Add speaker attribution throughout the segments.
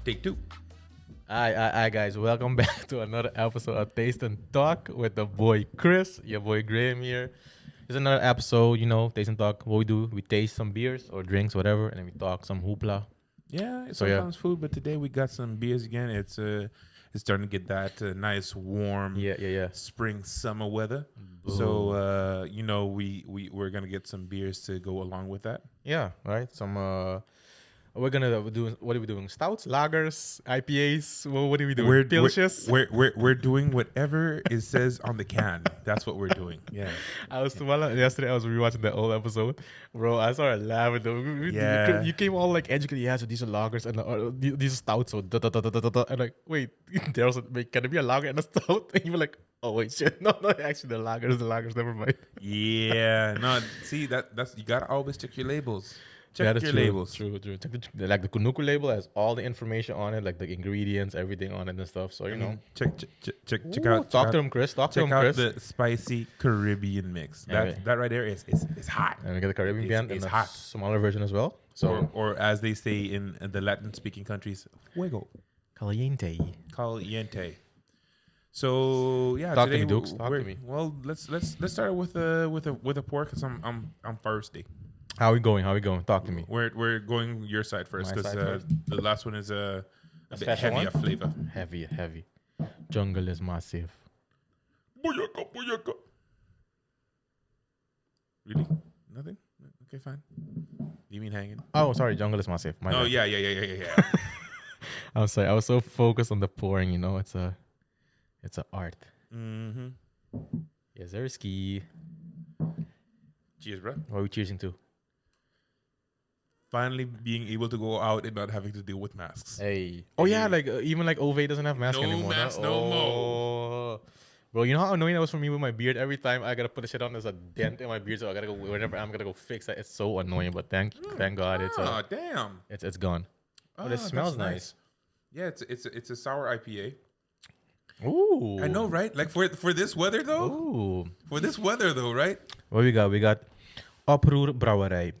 Speaker 1: Take two.
Speaker 2: Hi, guys. Welcome back to another episode of Taste and Talk with the boy Chris, your boy Graham here. It's another episode, Taste and Talk. What we do, we taste some beers or drinks, whatever, and then we talk some hoopla.
Speaker 1: Yeah, it's
Speaker 2: So, yeah.
Speaker 1: sometimes food, but today we got some beers again. It's starting to get that nice warm
Speaker 2: Yeah.
Speaker 1: spring summer weather.
Speaker 2: Boo.
Speaker 1: So we're gonna get some beers to go along with that.
Speaker 2: Yeah, right. We're gonna do. What are we doing? Stouts, lagers, IPAs. What are we doing? Pilsjes?
Speaker 1: We're doing whatever it says on the can. That's what we're doing. Yeah.
Speaker 2: Yesterday I was rewatching that old episode, bro. I started laughing though.
Speaker 1: Yeah.
Speaker 2: You came all like educated. Yeah, so these are lagers and these are stouts. So and like, wait, can it be a lager and a stout? And you were like, oh wait, shit, no, actually the lagers. Never mind.
Speaker 1: Yeah. No. See that's you gotta always check your labels. Check your
Speaker 2: true,
Speaker 1: labels.
Speaker 2: True. Like the Kunuku label has all the information on it, like the ingredients, everything on it and stuff. So you know,
Speaker 1: check
Speaker 2: Ooh,
Speaker 1: out.
Speaker 2: Talk to him, Chris. Talk to
Speaker 1: Check
Speaker 2: him,
Speaker 1: out
Speaker 2: Chris.
Speaker 1: the spicy Caribbean mix.
Speaker 2: Okay.
Speaker 1: That right there is hot.
Speaker 2: And we get the Caribbean band and
Speaker 1: it's
Speaker 2: a
Speaker 1: hot.
Speaker 2: smaller version as well. So
Speaker 1: Or as they say in the Latin speaking countries, fuego.
Speaker 2: caliente.
Speaker 1: Caliente. So yeah,
Speaker 2: Talk to
Speaker 1: today
Speaker 2: me, Dukes. Talk to me.
Speaker 1: Well, let's start with a pour because I'm thirsty.
Speaker 2: How we going? Talk to me.
Speaker 1: We're going your side first
Speaker 2: My
Speaker 1: because
Speaker 2: side first?
Speaker 1: the last one is a bit
Speaker 2: special
Speaker 1: heavier
Speaker 2: one?
Speaker 1: flavor.
Speaker 2: Heavy. Jungle is massive.
Speaker 1: Booyaka. Really? Nothing? Okay, fine. You mean hanging?
Speaker 2: Oh, sorry, jungle is massive. My
Speaker 1: Oh
Speaker 2: bad.
Speaker 1: yeah.
Speaker 2: I'm sorry. I was so focused on the pouring. It's a art.
Speaker 1: Mm-hmm.
Speaker 2: Yes, there's ski.
Speaker 1: Cheers, bro.
Speaker 2: What are we cheersing to?
Speaker 1: Finally being able to go out and not having to deal with masks.
Speaker 2: Hey. Oh yeah, like even like Ove doesn't have mask
Speaker 1: No
Speaker 2: anymore.
Speaker 1: mask,
Speaker 2: huh?
Speaker 1: no
Speaker 2: more. Bro, you know how annoying that was for me with my beard? Every time I gotta put the shit on, there's a dent in my beard, so I gotta go whenever I'm gonna go fix that. It's so annoying, but thank God
Speaker 1: Damn.
Speaker 2: it's gone. But it smells
Speaker 1: that's
Speaker 2: nice.
Speaker 1: Yeah, it's a sour IPA.
Speaker 2: Ooh.
Speaker 1: I know, right? Like for this weather though.
Speaker 2: Ooh.
Speaker 1: For this weather though, right?
Speaker 2: What we got? We got Oproer Brouwerij.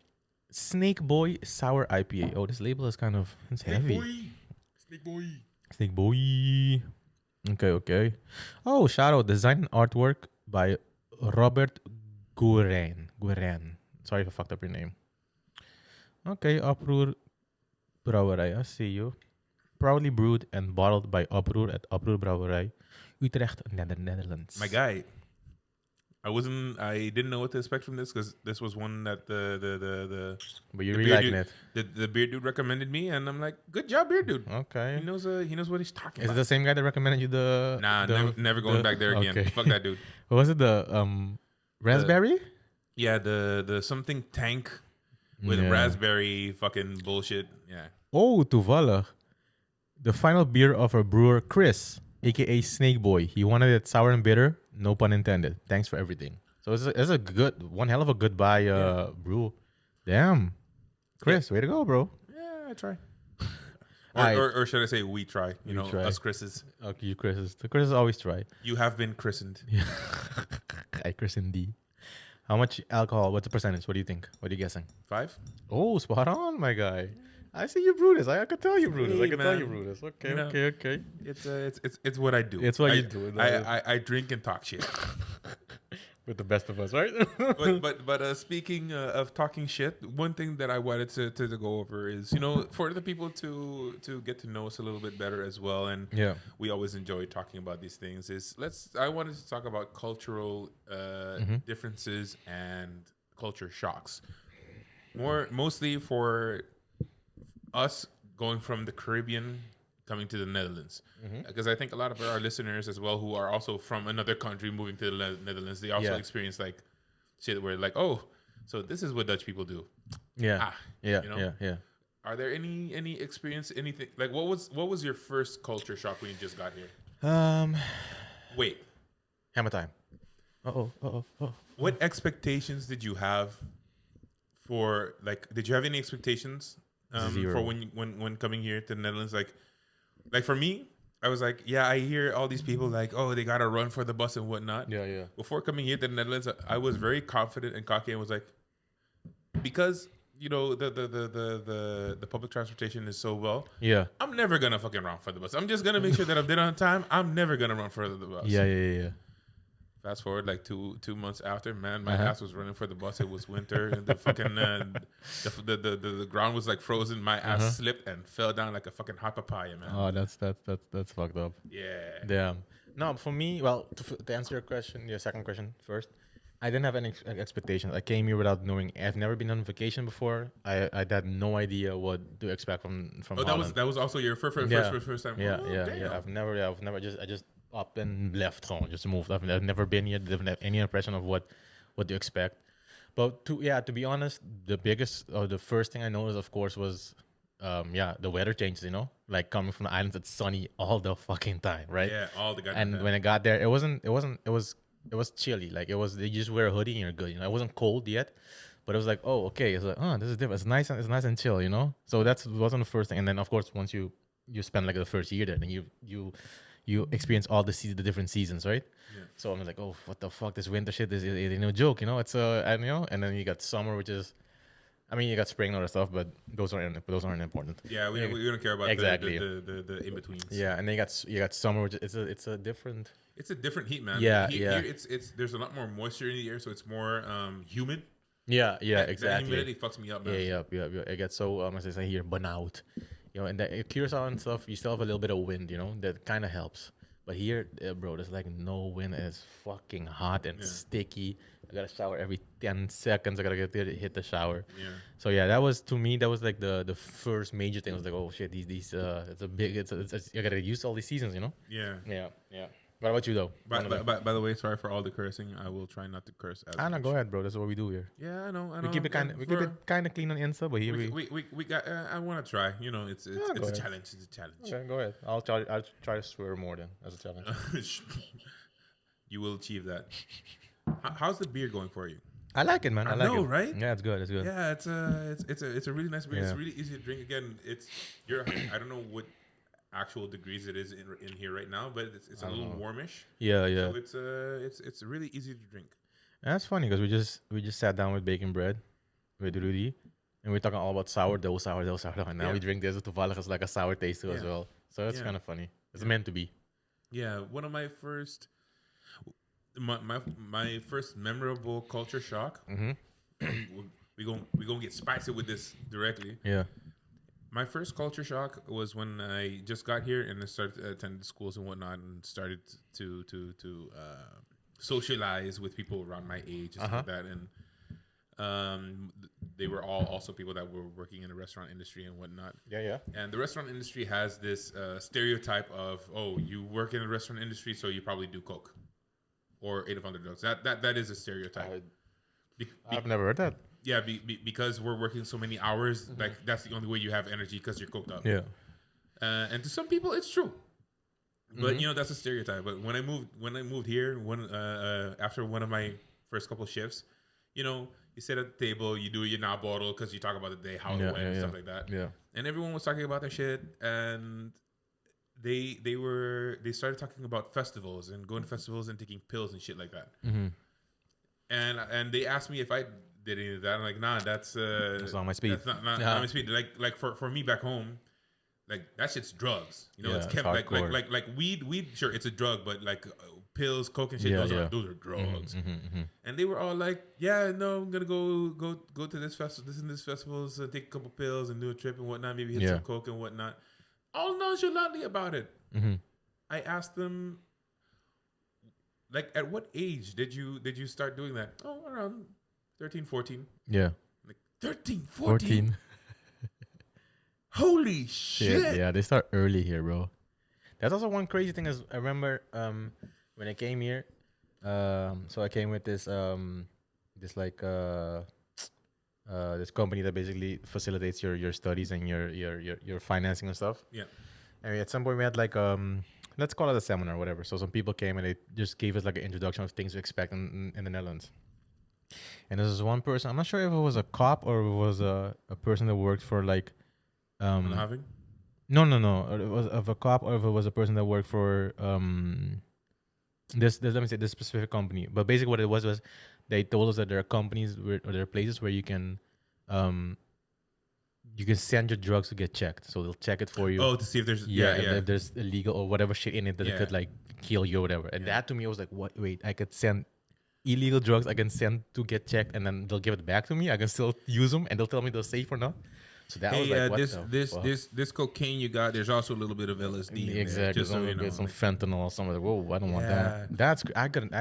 Speaker 2: Snake Boy Sour IPA. Oh, this label is kind of heavy. Snake Boy. Okay. Oh, shout out. Design and artwork by Robert Guren. Sorry if I fucked up your name. Okay, Oproer Brouwerij. I see you. Proudly brewed and bottled by Oproer at Oproer Brouwerij, Utrecht, Netherlands.
Speaker 1: My guy. I didn't know what to expect from this because this was one that the
Speaker 2: But you
Speaker 1: the
Speaker 2: really
Speaker 1: beer
Speaker 2: liking
Speaker 1: dude,
Speaker 2: it.
Speaker 1: The beer dude recommended me, and I'm like, good job, beer dude.
Speaker 2: Okay.
Speaker 1: He knows what he's talking
Speaker 2: Is it
Speaker 1: about.
Speaker 2: the same guy that recommended you the...
Speaker 1: Nah,
Speaker 2: the,
Speaker 1: never going back there again.
Speaker 2: Okay.
Speaker 1: Fuck that dude.
Speaker 2: What was it? The raspberry?
Speaker 1: Yeah, the something tank with
Speaker 2: Yeah.
Speaker 1: raspberry fucking bullshit. Yeah.
Speaker 2: Oh, toevallig. The final beer of our brewer, Chris, a.k.a. Snake Boy. He wanted it sour and bitter. No pun intended. Thanks for everything. So it's a good, one hell of a good buy brew. Damn. Chris, way to go, bro.
Speaker 1: Yeah, I try.
Speaker 2: Alright.
Speaker 1: or should I say we try?
Speaker 2: We try.
Speaker 1: Us Chris's.
Speaker 2: Okay, you Chris's. The Chris's always try.
Speaker 1: You have been christened.
Speaker 2: I Christian D. How much alcohol? What's the percentage? What do you think? What are you guessing?
Speaker 1: 5?
Speaker 2: Oh, spot on, my guy. I see you brew this. I could tell you brew this. I
Speaker 1: Hey,
Speaker 2: could tell
Speaker 1: man.
Speaker 2: you brew this. Okay,
Speaker 1: You know.
Speaker 2: okay.
Speaker 1: It's what I do.
Speaker 2: It's what
Speaker 1: I,
Speaker 2: you do.
Speaker 1: I drink and talk shit.
Speaker 2: With the best of us, right?
Speaker 1: but speaking of talking shit, one thing that I wanted to go over is for the people to get to know us a little bit better as well, and
Speaker 2: Yeah.
Speaker 1: we always enjoy talking about these things. I wanted to talk about cultural differences and culture shocks. Mostly for us going from the Caribbean coming to the Netherlands, because I think a lot of our listeners as well who are also from another country moving to the Netherlands, they also
Speaker 2: Yeah.
Speaker 1: experience like shit where like, oh, so this is what Dutch people do.
Speaker 2: Yeah.
Speaker 1: you know?
Speaker 2: Yeah.
Speaker 1: Are there any experience, anything like what was your first culture shock when you just got here? Wait,
Speaker 2: Hammer time. Oh.
Speaker 1: what expectations did you have for did you have any expectations
Speaker 2: Zero.
Speaker 1: for when coming here to the Netherlands? Like for me, I was like, yeah, I hear all these people like, oh, they gotta run for the bus and whatnot.
Speaker 2: Yeah.
Speaker 1: Before coming here to the Netherlands, I was very confident and cocky and was like, because you know, the public transportation is so well.
Speaker 2: Yeah.
Speaker 1: I'm never gonna fucking run for the bus. I'm just gonna make sure that I'm there on time. I'm never gonna run for the bus.
Speaker 2: Yeah.
Speaker 1: Fast forward like two months after, man, my
Speaker 2: Uh-huh.
Speaker 1: ass was running for the bus. It was winter, and the fucking the ground was like frozen. My ass
Speaker 2: Uh-huh.
Speaker 1: slipped and fell down like a fucking hot papaya, man.
Speaker 2: Oh, that's fucked up.
Speaker 1: Yeah.
Speaker 2: Damn. No, for me, well, to answer your question, your second question first, I didn't have any expectations. I came here without knowing. I've never been on vacation before. I had no idea what to expect from
Speaker 1: Oh,
Speaker 2: Holland.
Speaker 1: that was also your first time.
Speaker 2: Yeah,
Speaker 1: Oh,
Speaker 2: yeah,
Speaker 1: damn.
Speaker 2: yeah. I've never I just up and left home, just moved. I've never been here. Didn't have any impression of what to expect. But to be honest, the biggest or the first thing I noticed, of course, was the weather changes. You know, like coming from the islands, it's sunny all the fucking time, right?
Speaker 1: Yeah, all the goddamn
Speaker 2: And
Speaker 1: time.
Speaker 2: when I got there, it was chilly. Like you just wear a hoodie and you're good. You know, it wasn't cold yet, but it was like, oh, okay. It's like, oh, this is different. It's nice and chill. You know. So that wasn't the first thing. And then of course, once you spend like the first year there, then you experience all the different seasons, right?
Speaker 1: Yeah.
Speaker 2: So I'm like, oh, what the fuck? This winter shit is no joke. You know, it's and you know, and then you got summer, which is. I mean, you got spring and other stuff, but those aren't important.
Speaker 1: Yeah, we don't care about
Speaker 2: Exactly.
Speaker 1: the in betweens.
Speaker 2: Yeah, and then you got summer, which it's a different.
Speaker 1: It's a different heat, man.
Speaker 2: Yeah,
Speaker 1: Here it's there's a lot more moisture in the air, so it's more humid.
Speaker 2: Yeah,
Speaker 1: That
Speaker 2: exactly.
Speaker 1: humidity fucks me up, man.
Speaker 2: Yeah. It gets so as I say here, burnout. You know, and the Curaçao and stuff, you still have a little bit of wind. You know, that kind of helps. But here, bro, there's like no wind. And it's fucking hot and sticky. I gotta shower every 10 seconds. I gotta get there to hit the shower.
Speaker 1: Yeah.
Speaker 2: So yeah, that was to me. That was like the first major thing. I was like, oh shit, these I gotta use all these seasons. You know.
Speaker 1: Yeah.
Speaker 2: Yeah. What about you though?
Speaker 1: By the way, sorry for all the cursing. I will try not to curse as
Speaker 2: No,
Speaker 1: much.
Speaker 2: go ahead, bro. That's what we do here.
Speaker 1: Yeah, I know.
Speaker 2: We keep it kind of clean on the inside, but here
Speaker 1: We got. I want to try. You know, it's
Speaker 2: go
Speaker 1: a
Speaker 2: ahead.
Speaker 1: challenge. It's a challenge.
Speaker 2: Okay, go ahead. I'll try to swear more then as a challenge.
Speaker 1: You will achieve that. How's the beer going for you?
Speaker 2: I like it, man. I like
Speaker 1: know,
Speaker 2: it.
Speaker 1: right?
Speaker 2: Yeah, it's good. It's good.
Speaker 1: Yeah, it's a really nice beer.
Speaker 2: Yeah.
Speaker 1: It's really easy to drink. Again, I don't know what actual degrees it is in here right now, but it's a little warmish.
Speaker 2: Yeah.
Speaker 1: So it's really easy to drink.
Speaker 2: And that's funny because we just sat down with bacon bread with Rudy, and we're talking all about sourdough. And now we drink this. Toevallig is like a sour taste too as well. So it's kind of funny. It's meant to be.
Speaker 1: Yeah, one of my first, my first memorable culture shock. we gonna get spicy with this directly.
Speaker 2: Yeah.
Speaker 1: My first culture shock was when I just got here and I started to attend schools and whatnot and started to socialize with people around my age and stuff like that. And they were all also people that were working in the restaurant industry and whatnot.
Speaker 2: Yeah.
Speaker 1: And the restaurant industry has this stereotype of, oh, you work in the restaurant industry, so you probably do coke or 800 drugs. That is a stereotype.
Speaker 2: I've never heard that.
Speaker 1: Yeah, because we're working so many hours, like that's the only way you have energy because you're coked up.
Speaker 2: Yeah.
Speaker 1: And to some people, it's true, but you know that's a stereotype. But when I moved here, after one of my first couple shifts, you know, you sit at the table, you do your now bottle because you talk about the day, how it went, and stuff like that.
Speaker 2: Yeah.
Speaker 1: And everyone was talking about their shit, and they started talking about festivals and going to festivals and taking pills and shit like that. And they asked me if I did any of that. I'm like, nah, that's
Speaker 2: not my speed.
Speaker 1: That's not my speed. Like for me back home, like that shit's drugs. You know, it's
Speaker 2: hardcore.
Speaker 1: like weed. Sure, it's a drug, but like pills, coke, and shit. Those are drugs. And they were all like, yeah, no, I'm gonna go to this festival, this festivals, take a couple pills and do a trip and whatnot. Maybe hit some coke and whatnot. All nonchalantly about it. I asked them, like, at what age did you start doing that? Oh, around 13, 14.
Speaker 2: Yeah.
Speaker 1: Like 13, 14? Holy shit.
Speaker 2: Yeah, they start early here, bro. That's also one crazy thing is I remember when I came here, so I came with this company that basically facilitates your studies and your financing and stuff.
Speaker 1: Yeah.
Speaker 2: And at some point we had like let's call it a seminar or whatever. So some people came and they just gave us like an introduction of things to expect in the Netherlands. And this is one person. I'm not sure if it was a cop or it was a person that worked for like.
Speaker 1: Having?
Speaker 2: No. Or it was of a cop or if it was a person that worked for this let me say this specific company. But basically what it was they told us that there are companies or there are places where you can you can send your drugs to get checked. So they'll check it for you.
Speaker 1: Oh, to see if there's
Speaker 2: if there's illegal or whatever shit in it that could like kill you or whatever. And that to me was like, what? Wait, I could send illegal drugs. I can send to get checked, and then they'll give it back to me. I can still use them, and they'll tell me they're safe or not. So that was like, what
Speaker 1: this cocaine you got. There's also a little bit of LSD. In
Speaker 2: exactly.
Speaker 1: there, just so you know,
Speaker 2: get some fentanyl or something. Like, whoa, I don't want that. That's I couldn't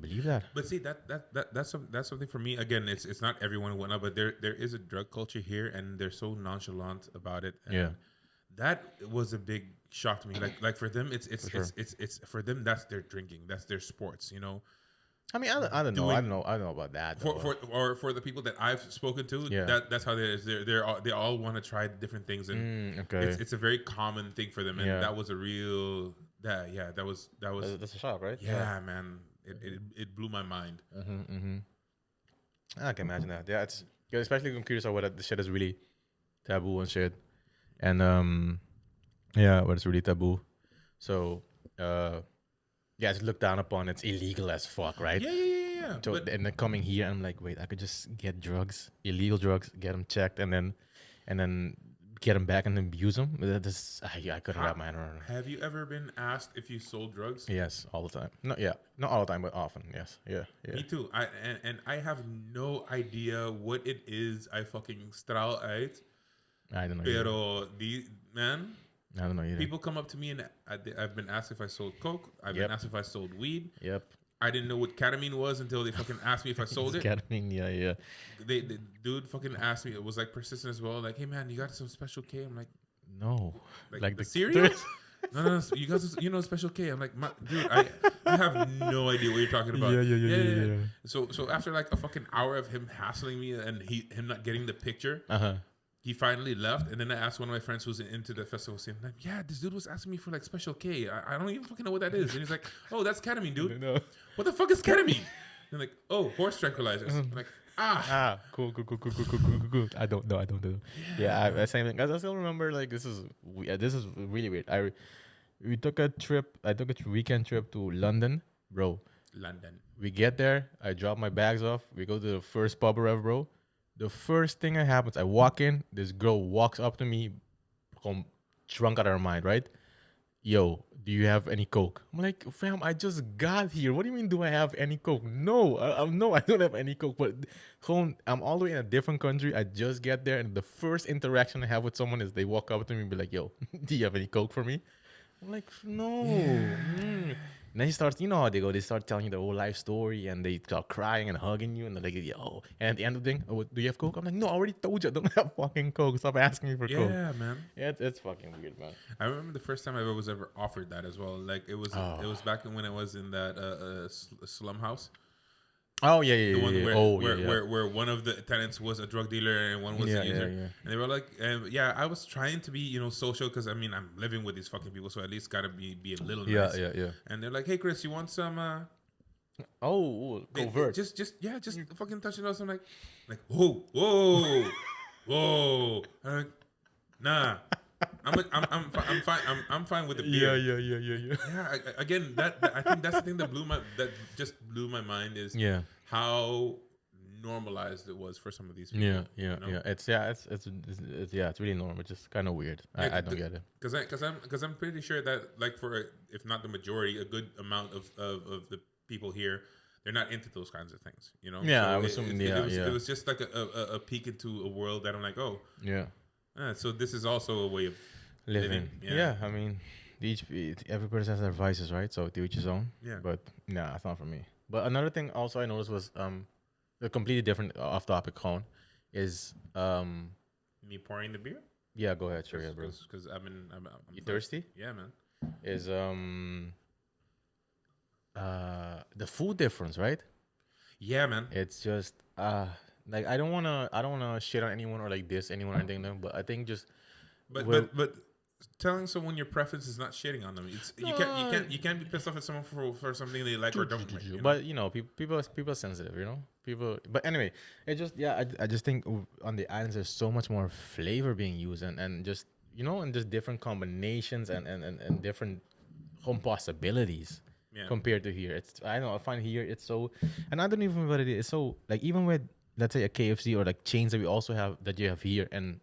Speaker 2: believe that.
Speaker 1: But see that's something for me. Again, it's not everyone and whatnot, but there is a drug culture here, and they're so nonchalant about it. And that was a big shock to me. Like for them, it's for them that's their drinking, that's their sports. You know.
Speaker 2: I mean, I don't know. I don't know about that.
Speaker 1: For the people that I've spoken to, that's how they all want to try different things, and it's a very common thing for them, and that was a real that was
Speaker 2: that's a shock, right?
Speaker 1: Yeah, man, it blew my mind.
Speaker 2: I can imagine that. Yeah, it's especially in Curaçao where the shit is really taboo and shit, and where it's really taboo. So it's looked down upon. It's illegal as fuck, right?
Speaker 1: Yeah.
Speaker 2: So and then coming here, I'm like, wait, I could just get drugs, illegal drugs, get them checked, and then get them back and then use them. I couldn't wrap my hand around it.
Speaker 1: Have you ever been asked if you sold drugs?
Speaker 2: Yes, all the time. Not all the time, but often. Yes, yeah.
Speaker 1: Me too. I have no idea what it is. I fucking straal uit.
Speaker 2: I don't know.
Speaker 1: Pero man.
Speaker 2: I don't know either.
Speaker 1: People come up to me and I've been asked if I sold coke. I've been asked if I sold weed.
Speaker 2: Yep.
Speaker 1: I didn't know what ketamine was until they fucking asked me if I sold it.
Speaker 2: Ketamine, yeah.
Speaker 1: The dude fucking asked me. It was like persistent as well. Like, hey man, you got some Special K? I'm like,
Speaker 2: no.
Speaker 1: Like the cereal? No. You got Special K? I'm like, dude, I have no idea what you're talking about.
Speaker 2: Yeah.
Speaker 1: So after like a fucking hour of him hassling me and him not getting the picture. He finally left, and then I asked one of my friends who's into the festival, saying, like, yeah, this dude was asking me for, like, Special K. I don't even fucking know what that is. And he's like, oh, that's ketamine, dude.
Speaker 2: No.
Speaker 1: What the fuck is ketamine? And like, oh, horse tranquilizers. I'm like,
Speaker 2: cool. I don't know. Yeah, same thing. I still remember, like, this is really weird. I took a weekend trip to London, bro. We get there. I drop my bags off. We go to the first pub ever, bro. The first thing that happens, I walk in, this girl walks up to me, drunk out of her mind, right? Yo, do you have any coke? I'm like, fam, I just got here. What do you mean, do I have any coke? No, I don't have any coke. But I'm all the way in a different country. I just get there, and the first interaction I have with someone is they walk up to me and be like, yo, do you have any coke for me? I'm like, no. And then he starts, you know how they go. They start telling you the whole life story, and they start crying and hugging you, and they're like, yo. And at the end of the thing, oh, do you have coke? I'm like, no, I already told you I don't have fucking coke. Stop asking me for coke.
Speaker 1: Yeah, man.
Speaker 2: Yeah, it's fucking weird, man.
Speaker 1: I remember the first time I was ever offered that as well. Like it was back when I was in that slum house.
Speaker 2: Oh yeah.
Speaker 1: The one where one of the tenants was a drug dealer and one was a user. And they were like, I was trying to be, social because I mean I'm living with these fucking people, so at least gotta be a little nice.
Speaker 2: Yeah. And
Speaker 1: they're like, hey Chris, you want some?
Speaker 2: Covert.
Speaker 1: Just fucking touching us. I'm like, whoa. I'm like, nah. I'm fine with the beer. Yeah. Again, I think that's the thing that just blew my mind is how normalized it was for some of these people.
Speaker 2: Yeah. It's really normal. It's just kind of weird. I don't get it.
Speaker 1: Because I'm pretty sure that like for if not the majority, a good amount of the people here, they're not into those kinds of things. Yeah,
Speaker 2: so I was assuming.
Speaker 1: It was just like a peek into a world that I'm like, oh
Speaker 2: yeah.
Speaker 1: So this is also a way of
Speaker 2: living. Yeah, I mean, every person has their vices, right? So to each his own.
Speaker 1: Yeah.
Speaker 2: But nah, it's not for me. But another thing also I noticed was a completely different off-topic cone is
Speaker 1: me pouring the beer.
Speaker 2: Yeah, go ahead, sure, bro.
Speaker 1: Because I'm
Speaker 2: you thirsty?
Speaker 1: Yeah, man.
Speaker 2: Is the food difference, right?
Speaker 1: Yeah, man.
Speaker 2: It's just like I don't wanna shit on anyone or like diss anyone or anything, but I think just
Speaker 1: but telling someone your preference is not shitting on them. You can't be pissed off at someone for something they like or don't like.
Speaker 2: But people are sensitive, people. But anyway, it just I just think on the islands there's so much more flavor being used and just and just different combinations and different home possibilities. Yeah. Compared to here, I find here it's so, and I don't even know what it is. It's so like even with let's say a KFC or like chains that we also have that you have here, and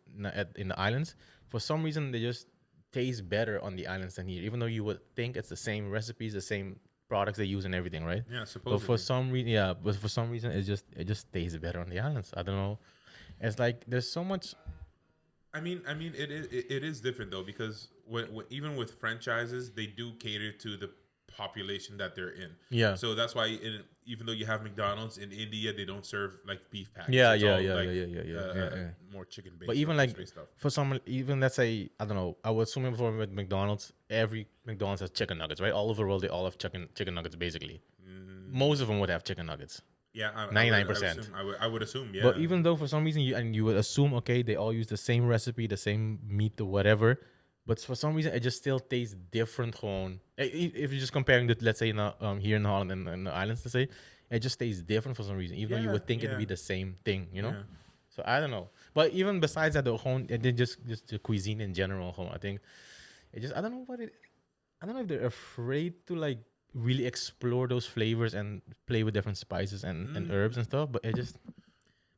Speaker 2: in the islands, for some reason they just taste better on the islands than here. Even though you would think it's the same recipes, the same products they use and everything, right?
Speaker 1: Yeah,
Speaker 2: But for
Speaker 1: supposedly.
Speaker 2: some reason, it just tastes better on the islands. I don't know. It's like there's so much.
Speaker 1: I mean, it is different though because even with franchises, they do cater to the population that they're in.
Speaker 2: Yeah.
Speaker 1: So that's why, even though you have McDonald's in India, they don't serve like beef patties.
Speaker 2: Yeah,
Speaker 1: It's
Speaker 2: yeah,
Speaker 1: all
Speaker 2: yeah,
Speaker 1: like
Speaker 2: yeah, yeah, yeah, yeah, yeah.
Speaker 1: more chicken based
Speaker 2: But
Speaker 1: or
Speaker 2: even
Speaker 1: fish
Speaker 2: like
Speaker 1: based stuff.
Speaker 2: for some, even let's say I don't know. I would assume before with McDonald's, every McDonald's has chicken nuggets, right? All over the world, they all have chicken nuggets basically. Most of them would have chicken nuggets.
Speaker 1: Yeah,
Speaker 2: 99%.
Speaker 1: I would assume, yeah.
Speaker 2: But even though for some reason you would assume, okay, they all use the same recipe, the same meat or whatever, but for some reason it just still tastes different. Gewoon. If you're just comparing that, let's say here in Holland and in the islands, to say, it just tastes different for some reason, even though you
Speaker 1: Yeah,
Speaker 2: would think it'd be
Speaker 1: yeah.
Speaker 2: the same thing, you know.
Speaker 1: Yeah.
Speaker 2: So I don't know. But even besides that, the whole and then just the cuisine in general, I think it just I don't know what it. I don't know if they're afraid to like really explore those flavors and play with different spices and herbs and stuff. But it just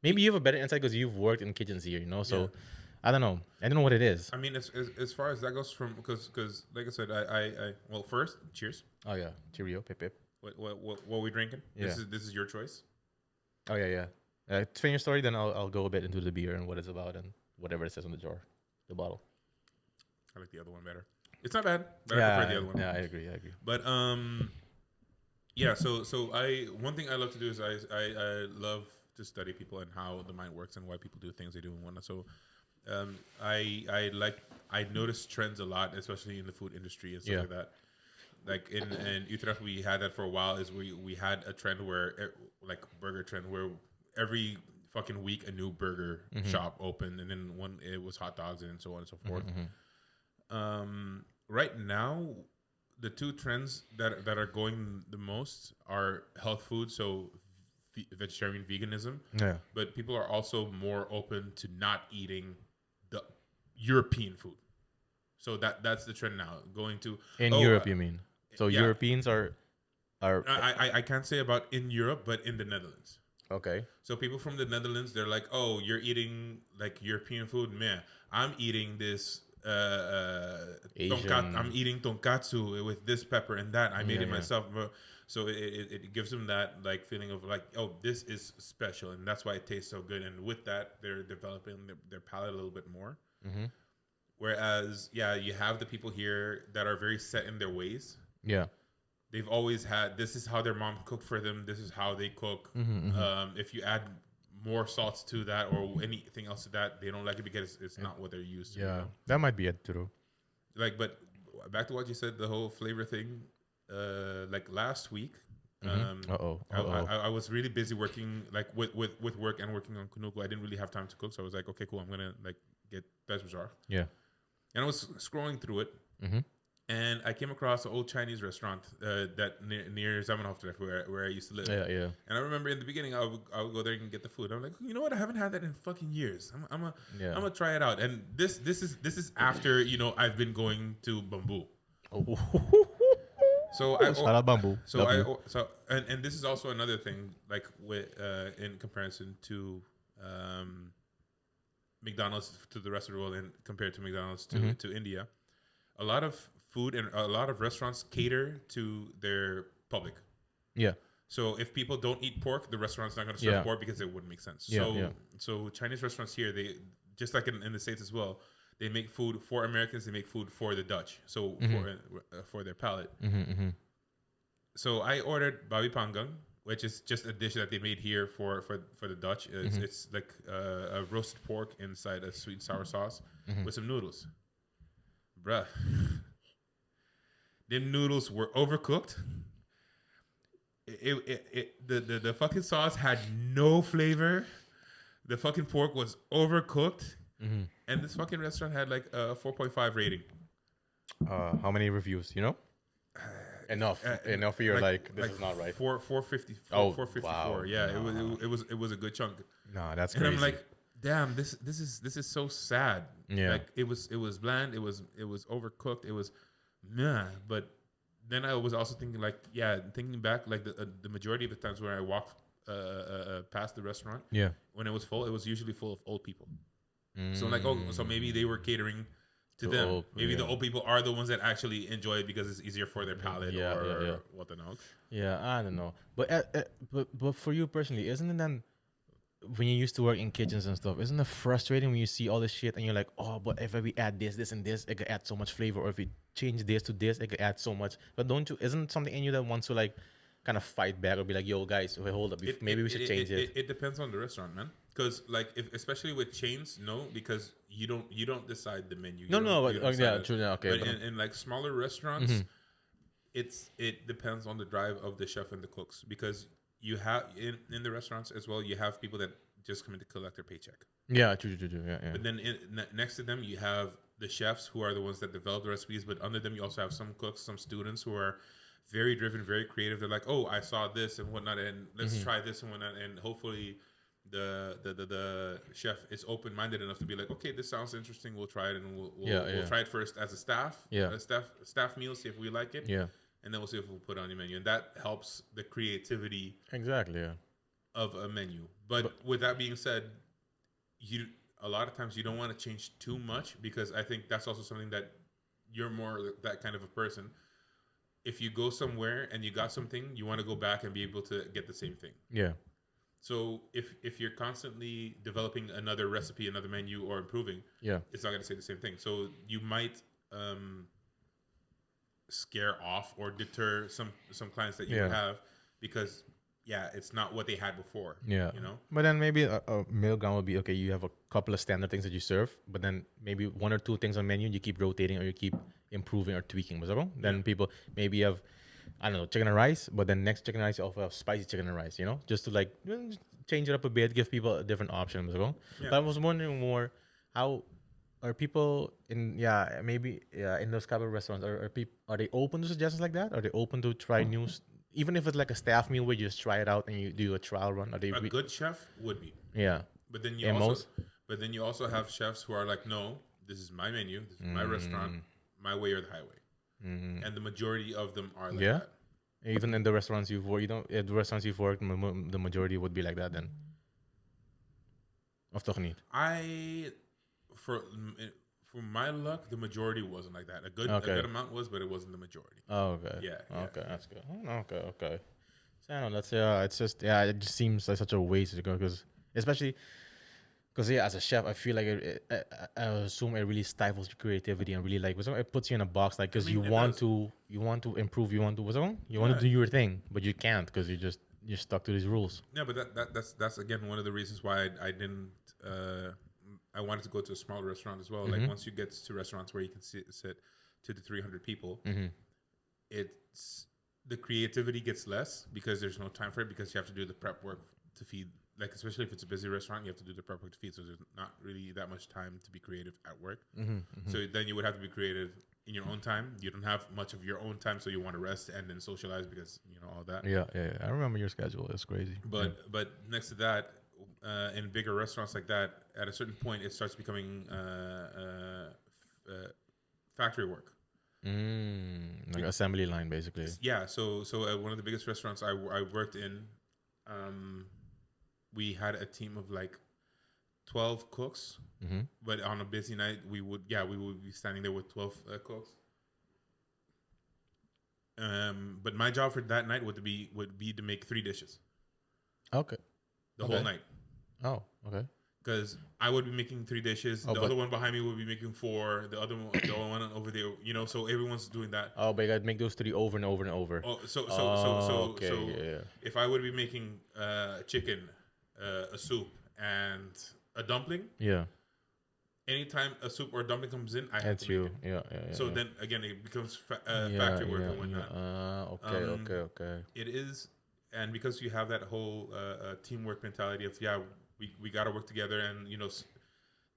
Speaker 2: maybe you have a better insight because you've worked in kitchens here, you know. So
Speaker 1: Yeah.
Speaker 2: I don't know. I don't know what it is.
Speaker 1: I mean, as far as that goes, from because like I said, I well, first, cheers.
Speaker 2: Oh yeah, cheerio, pip pip.
Speaker 1: What we drinking?
Speaker 2: Yeah.
Speaker 1: This is your choice.
Speaker 2: Oh yeah, yeah. To finish your story, then I'll go a bit into the beer and what it's about and whatever it says on the jar, the bottle.
Speaker 1: I like the other one better. It's not bad, but I
Speaker 2: Yeah,
Speaker 1: prefer the other one.
Speaker 2: yeah, I agree.
Speaker 1: But yeah. So I one thing I love to do is I love to study people and how the mind works and why people do things they do and whatnot. So I notice trends a lot, especially in the food industry and stuff
Speaker 2: Yeah.
Speaker 1: like that. Like in Utrecht, we had that for a while. Is we had a trend where like burger trend where every fucking week a new burger shop opened, and then one it was hot dogs and so on and so forth. Right now, the two trends that are going the most are health food, so vegetarian veganism.
Speaker 2: Yeah.
Speaker 1: But people are also more open to not eating the European food. So that's the trend now. Going to
Speaker 2: In Europe, you mean? So
Speaker 1: yeah.
Speaker 2: Europeans are
Speaker 1: I can't say about in Europe, but in the Netherlands.
Speaker 2: okay.
Speaker 1: So people from the Netherlands, they're like, "Oh, you're eating like European food, man. I'm eating this
Speaker 2: Asian.
Speaker 1: I'm eating tonkatsu with this pepper and that. I made it
Speaker 2: Yeah.
Speaker 1: myself." So it gives them that like feeling of like, "Oh, this is special," and that's why it tastes so good. And with that, they're developing their palate a little bit more.
Speaker 2: Mm-hmm.
Speaker 1: Whereas, yeah, you have the people here that are very set in their ways.
Speaker 2: Yeah.
Speaker 1: They've always had, this is how their mom cooked for them. This is how they cook. If you add more salts to that or anything else to that, they don't like it because it's not what they're used to.
Speaker 2: Yeah.
Speaker 1: You know?
Speaker 2: That might be it too.
Speaker 1: Like, but back to what you said, the whole flavor thing. Like last week, I was really busy working, like with work and working on Kunuku. I didn't really have time to cook, so I was like, okay, cool. I'm gonna like get Bezbajar.
Speaker 2: Yeah.
Speaker 1: And I was scrolling through it.
Speaker 2: Mm-hmm.
Speaker 1: And I came across an old Chinese restaurant that near Zamenhof, where I used to live.
Speaker 2: Yeah, yeah.
Speaker 1: And I remember in the beginning, I would go there and get the food. I'm like, you know what? I haven't had that in fucking years. I'm gonna try it out. And this is after I've been going to Bamboo.
Speaker 2: Oh.
Speaker 1: So
Speaker 2: Shout out Bamboo.
Speaker 1: And this is also another thing, like with in comparison to McDonald's to the rest of the world and compared to McDonald's to India, a lot of food and a lot of restaurants cater to their public.
Speaker 2: Yeah.
Speaker 1: So if people don't eat pork, the restaurant's not going to serve pork because it wouldn't make sense. So Chinese restaurants here, they just like in the States as well, they make food for Americans, they make food for the Dutch. So for their palate. So I ordered babi panggang, which is just a dish that they made here for the Dutch. It's like a roasted pork inside a sweet and sour sauce with some noodles. Bruh. Them noodles were overcooked. The fucking sauce had no flavor. The fucking pork was overcooked. And this fucking restaurant had like a 4.5 rating.
Speaker 2: How many reviews, you know? Enough for your this is not right.
Speaker 1: 454.
Speaker 2: Wow.
Speaker 1: Yeah, it was a good chunk.
Speaker 2: No, that's crazy.
Speaker 1: And I'm like, damn, this is so sad.
Speaker 2: Yeah.
Speaker 1: Like it was bland, it was overcooked, it was but then I was also thinking like, thinking back, like the majority of the times where I walked past the restaurant, when it was full, it was usually full of old people. So like, so maybe they were catering to them. Maybe the old people are the ones that actually enjoy it because it's easier for their palate or what the knows.
Speaker 2: Yeah, I don't know. But for you personally, isn't it then when you used to work in kitchens and stuff, isn't it frustrating when you see all this shit and you're like, oh, but if we add this, and this, it could add so much flavor, or if we change this to this, it could add so much. But don't you? Isn't something in you that wants to like kind of fight back or be like, yo, guys, wait, hold up, maybe we should change it.
Speaker 1: It depends on the restaurant, man. Because like, especially with chains, no, because you don't decide the menu.
Speaker 2: True, okay.
Speaker 1: But in like smaller restaurants, it depends on the drive of the chef and the cooks, because you have in the restaurants as well, you have people that just come in to collect their paycheck.
Speaker 2: Yeah, true. Yeah.
Speaker 1: But then next to them, you have the chefs who are the ones that develop the recipes. But under them, you also have some cooks, some students who are very driven, very creative. They're like, oh, I saw this and whatnot, and let's try this and whatnot. And hopefully, the chef is open minded enough to be like, okay, this sounds interesting. We'll try it, and we'll try it first as a staff.
Speaker 2: Yeah,
Speaker 1: a staff meal, see if we like it.
Speaker 2: Yeah.
Speaker 1: And then we'll see if we'll put it on the menu, and that helps the creativity of a menu. But with that being said, a lot of times you don't want to change too much, because I think that's also something that you're more that kind of a person. If you go somewhere and you got something, you want to go back and be able to get the same thing.
Speaker 2: Yeah.
Speaker 1: So if you're constantly developing another recipe, another menu, or improving, it's not going to say the same thing. So you might scare off or deter some clients that you have, because it's not what they had before.
Speaker 2: Yeah,
Speaker 1: you know.
Speaker 2: But then maybe a middle ground would be, okay, you have a couple of standard things that you serve, but then maybe one or two things on menu you keep rotating or you keep improving or tweaking. Then people maybe have, I don't know, chicken and rice, but then next chicken and rice you also have spicy chicken and rice, just to like change it up a bit, give people a different option. But I was wondering more, how are people in in those couple of restaurants, are they open to suggestions like that? Are they open to try new, even if it's like a staff meal where you just try it out and you do a trial run? Are they
Speaker 1: a good chef would be?
Speaker 2: Yeah.
Speaker 1: But then you also have chefs who are like, no, this is my menu, this is my restaurant, my way or the highway. And the majority of them are like that.
Speaker 2: Even in the restaurants you've worked, at the restaurants you've worked, the majority would be like that then. Of toch niet?
Speaker 1: For my luck, the majority wasn't like that. A good amount was, but it wasn't the majority.
Speaker 2: Oh, okay.
Speaker 1: Yeah.
Speaker 2: Okay, that's good. Okay. So I don't know. It's just it just seems like such a waste to go, because especially because as a chef, I feel like I assume it really stifles your creativity and really like it puts you in a box, like, because you want to improve, you want to do your thing, but you can't because you're stuck to these rules.
Speaker 1: Yeah, but that's again one of the reasons why I didn't. I wanted to go to a smaller restaurant as well. Like, once you get to restaurants where you can sit 200 to 300 people, it's the creativity gets less because there's no time for it, because you have to do the prep work to feed. Like, especially if it's a busy restaurant, you have to do the prep work to feed. So there's not really that much time to be creative at work. So then you would have to be creative in your own time. You don't have much of your own time, so you want to rest and then socialize because all that.
Speaker 2: Yeah. I remember your schedule. It's crazy.
Speaker 1: But next to that, in bigger restaurants like that, at a certain point, it starts becoming factory work.
Speaker 2: Like assembly line, basically.
Speaker 1: Yeah. So at one of the biggest restaurants I worked in, we had a team of like 12 cooks. But on a busy night, we would be standing there with 12 cooks. But my job for that night would be to make 3 dishes.
Speaker 2: Okay.
Speaker 1: The whole night.
Speaker 2: Oh, okay.
Speaker 1: Because I would be making 3 dishes. The other one behind me would be making 4. The other one over there, so everyone's doing that.
Speaker 2: Oh, but you gotta make those 3 over and over and over.
Speaker 1: Oh, so if I would be making chicken, a soup, and a dumpling.
Speaker 2: Yeah.
Speaker 1: Anytime a soup or a dumpling comes in, I have to make it.
Speaker 2: Yeah.
Speaker 1: So then again, it becomes factory work and whatnot.
Speaker 2: Okay.
Speaker 1: It is, and because you have that whole teamwork mentality of we got to work together, and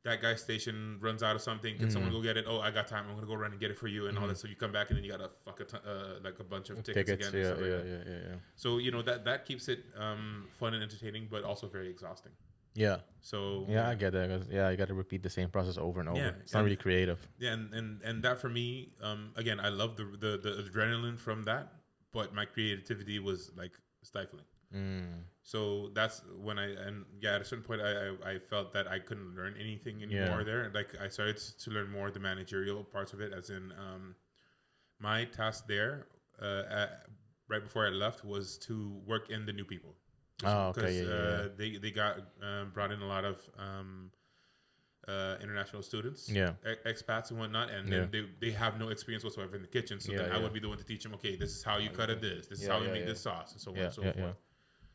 Speaker 1: that guy's station runs out of something. Can someone go get it? Oh, I got time. I'm gonna go run and get it for you, and all that. So you come back and then you gotta fuck a bunch of tickets again.
Speaker 2: Yeah.
Speaker 1: So that keeps it fun and entertaining, but also very exhausting.
Speaker 2: Yeah.
Speaker 1: So
Speaker 2: I get that. 'Cause, you got to repeat the same process over and over. It's not really creative.
Speaker 1: Yeah, and that for me, again, I love the adrenaline from that, but my creativity was like stifling. So that's when at a certain point I felt that I couldn't learn anything anymore there. Like I started to learn more the managerial parts of it, as in my task there right before I left was to work in the new people. Because they got brought in a lot of international students, expats and whatnot, and then they have no experience whatsoever in the kitchen. So then I would be the one to teach them. Okay, this is how you cut this. This is how you make this sauce, and so on and so forth.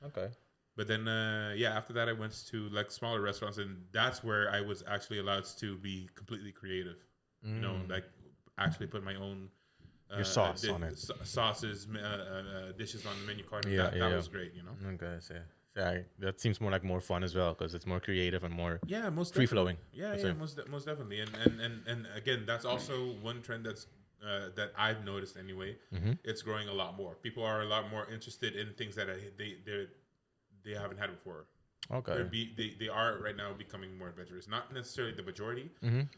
Speaker 2: Okay.
Speaker 1: But then, after that, I went to like smaller restaurants, and that's where I was actually allowed to be completely creative. You know, like actually put my own
Speaker 2: your sauce on it,
Speaker 1: sauces, dishes on the menu card. That was great. You know.
Speaker 2: Okay, so that seems more fun as well because it's more creative and more
Speaker 1: most
Speaker 2: free flowing.
Speaker 1: Most definitely. And again, that's also one trend that's that I've noticed anyway. It's growing a lot more. People are a lot more interested in things that they haven't had before.
Speaker 2: Okay.
Speaker 1: They are right now becoming more adventurous. Not necessarily the majority,